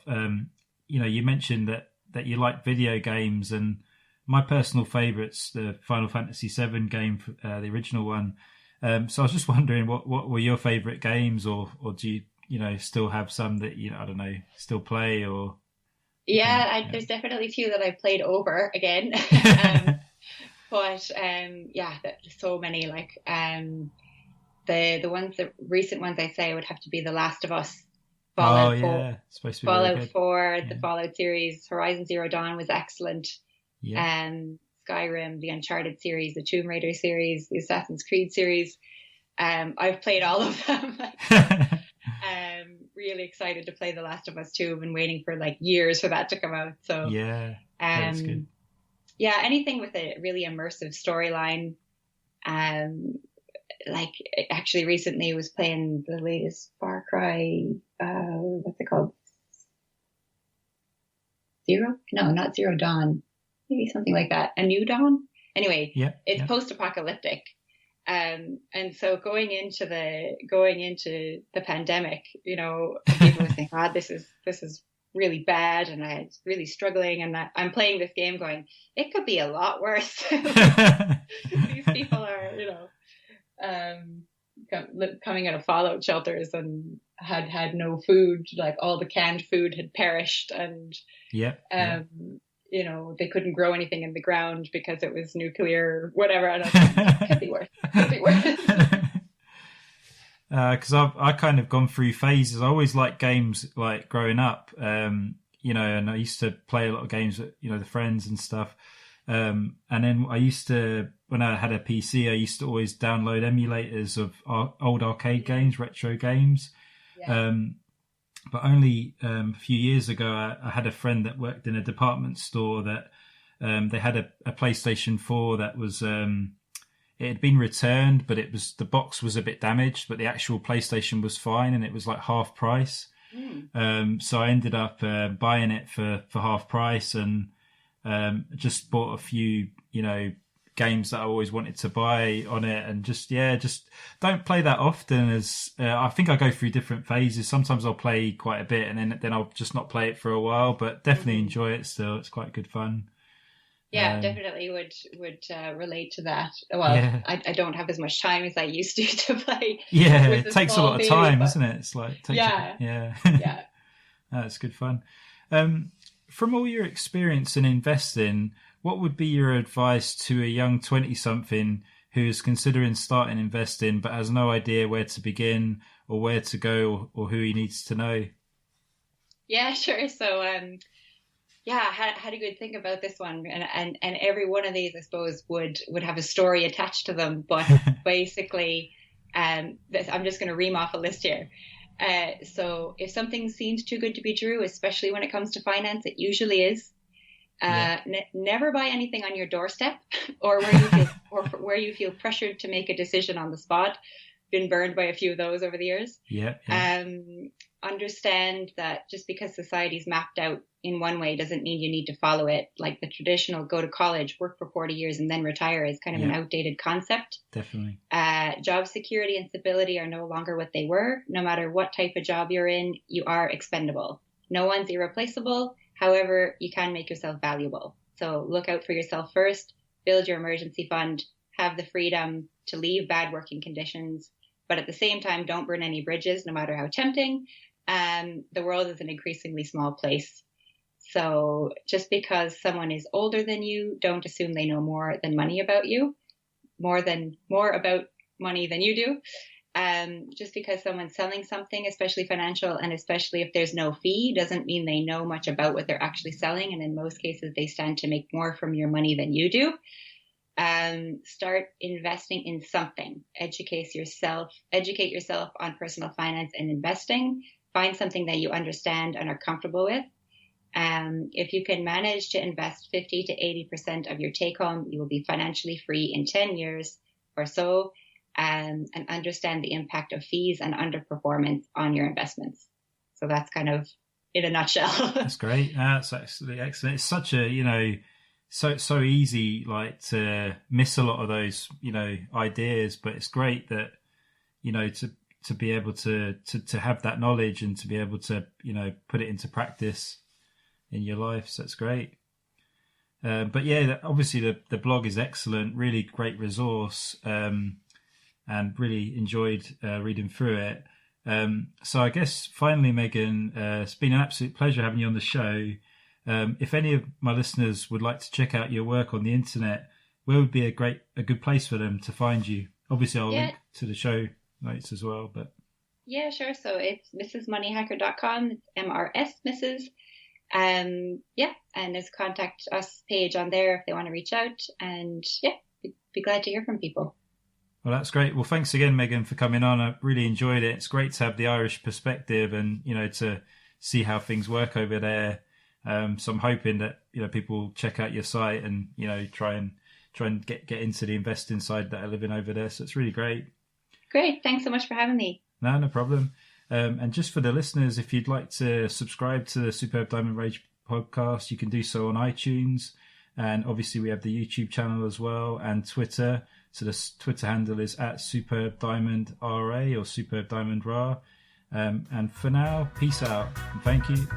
A: you mentioned that you like video games, and my personal favourite's the Final Fantasy VII game, the original one. So I was just wondering what were your favourite games, or do you still have some that I don't know, still play, or?
B: There's definitely a few that I've played over again, but there's so many. Like the recent ones I say would have to be The Last of Us, Fallout 4,
A: supposed to be
B: Fallout 4, the Fallout series, Horizon Zero Dawn was excellent. Skyrim, the Uncharted series, the Tomb Raider series, the Assassin's Creed series. I've played all of them. Really excited to play The Last of Us 2. I've been waiting for like years for that to come out. So that's good. Anything with a really immersive storyline. Like actually recently was playing the latest Far Cry, what's it called? Zero? No, not Zero Dawn. Maybe something like that. A New Dawn? Anyway, it's post-apocalyptic. And so going into the pandemic, people were saying, this is really bad, and I'm really struggling, and I'm playing this game going, it could be a lot worse. These people are, coming out of fallout shelters and had no food, like all the canned food had perished, and they couldn't grow anything in the ground because it was nuclear, whatever. And I was like, it could be worse.
A: Because I kind of gone through phases. I always liked games like growing up, and I used to play a lot of games with, the friends and stuff. And then I used to, when I had a PC, I used to always download emulators of old arcade games, retro games. But only a few years ago, I had a friend that worked in a department store that they had a PlayStation 4 that was, it had been returned, but the box was a bit damaged, but the actual PlayStation was fine, and it was like half price. So I ended up buying it for half price, and just bought a few, games that I always wanted to buy on it, and just don't play that often. As I think I go through different phases. Sometimes I'll play quite a bit, and then I'll just not play it for a while. But definitely enjoy it still. It's quite good fun.
B: Yeah, definitely would relate to that. Well, yeah. I don't have as much time as I used to play.
A: Yeah, it takes a lot of time, doesn't it? It's like
B: yeah.
A: That's good fun. From all your experience in investing, what would be your advice to a young 20-something who is considering starting investing but has no idea where to begin or where to go or who he needs to know?
B: Yeah, sure. So, I had a good think about this one, and every one of these, I suppose, would have a story attached to them. But basically, I'm just going to ream off a list here. So if something seems too good to be true, especially when it comes to finance, it usually is. Never buy anything on your doorstep or where you feel pressured to make a decision on the spot. Been burned by a few of those over the years. Understand that just because society's mapped out in one way doesn't mean you need to follow it. Like the traditional go to college, work for 40 years and then retire is kind of an outdated concept.
A: Definitely.
B: Job security and stability are no longer what they were. No matter what type of job you're in, you are expendable. No one's irreplaceable. However, you can make yourself valuable. So look out for yourself first, build your emergency fund, have the freedom to leave bad working conditions, but at the same time, don't burn any bridges, no matter how tempting. The world is an increasingly small place. So just because someone is older than you, don't assume they know more than money about you, more about money than you do. Just because someone's selling something, especially financial, and especially if there's no fee, doesn't mean they know much about what they're actually selling. And in most cases, they stand to make more from your money than you do. Start investing in something. Educate yourself on personal finance and investing. Find something that you understand and are comfortable with. If you can manage to invest 50 to 80% of your take home, you will be financially free in 10 years or so, and understand the impact of fees and underperformance on your investments. So that's kind of in a nutshell.
A: That's great. That's absolutely excellent. It's such a, so easy, like, to miss a lot of those, ideas, but it's great that, to be able to have that knowledge and to be able to, put it into practice in your life. So that's great. But yeah, obviously the blog is excellent, really great resource, and really enjoyed reading through it. So I guess finally, Meagan, it's been an absolute pleasure having you on the show. If any of my listeners would like to check out your work on the internet, where would be a good place for them to find you? Obviously, I'll link to the show notes as well. But
B: yeah, sure. So it's mrsmoneyhacker.com. It's MRS Mrs. And there's a contact us page on there if they want to reach out. And be glad to hear from people.
A: Well, that's great. Well, thanks again, Meagan, for coming on. I really enjoyed it. It's great to have the Irish perspective and, to see how things work over there. So I'm hoping that, people check out your site and, try and get into the investing side that are living over there. So it's really great.
B: Great. Thanks so much for having me.
A: No problem. And just for the listeners, if you'd like to subscribe to the Superb Diamond Rage podcast, you can do so on iTunes. And obviously we have the YouTube channel as well and Twitter. So the Twitter handle is @SuperbDiamondRA or SuperbDiamondRA. And for now, peace out and thank you.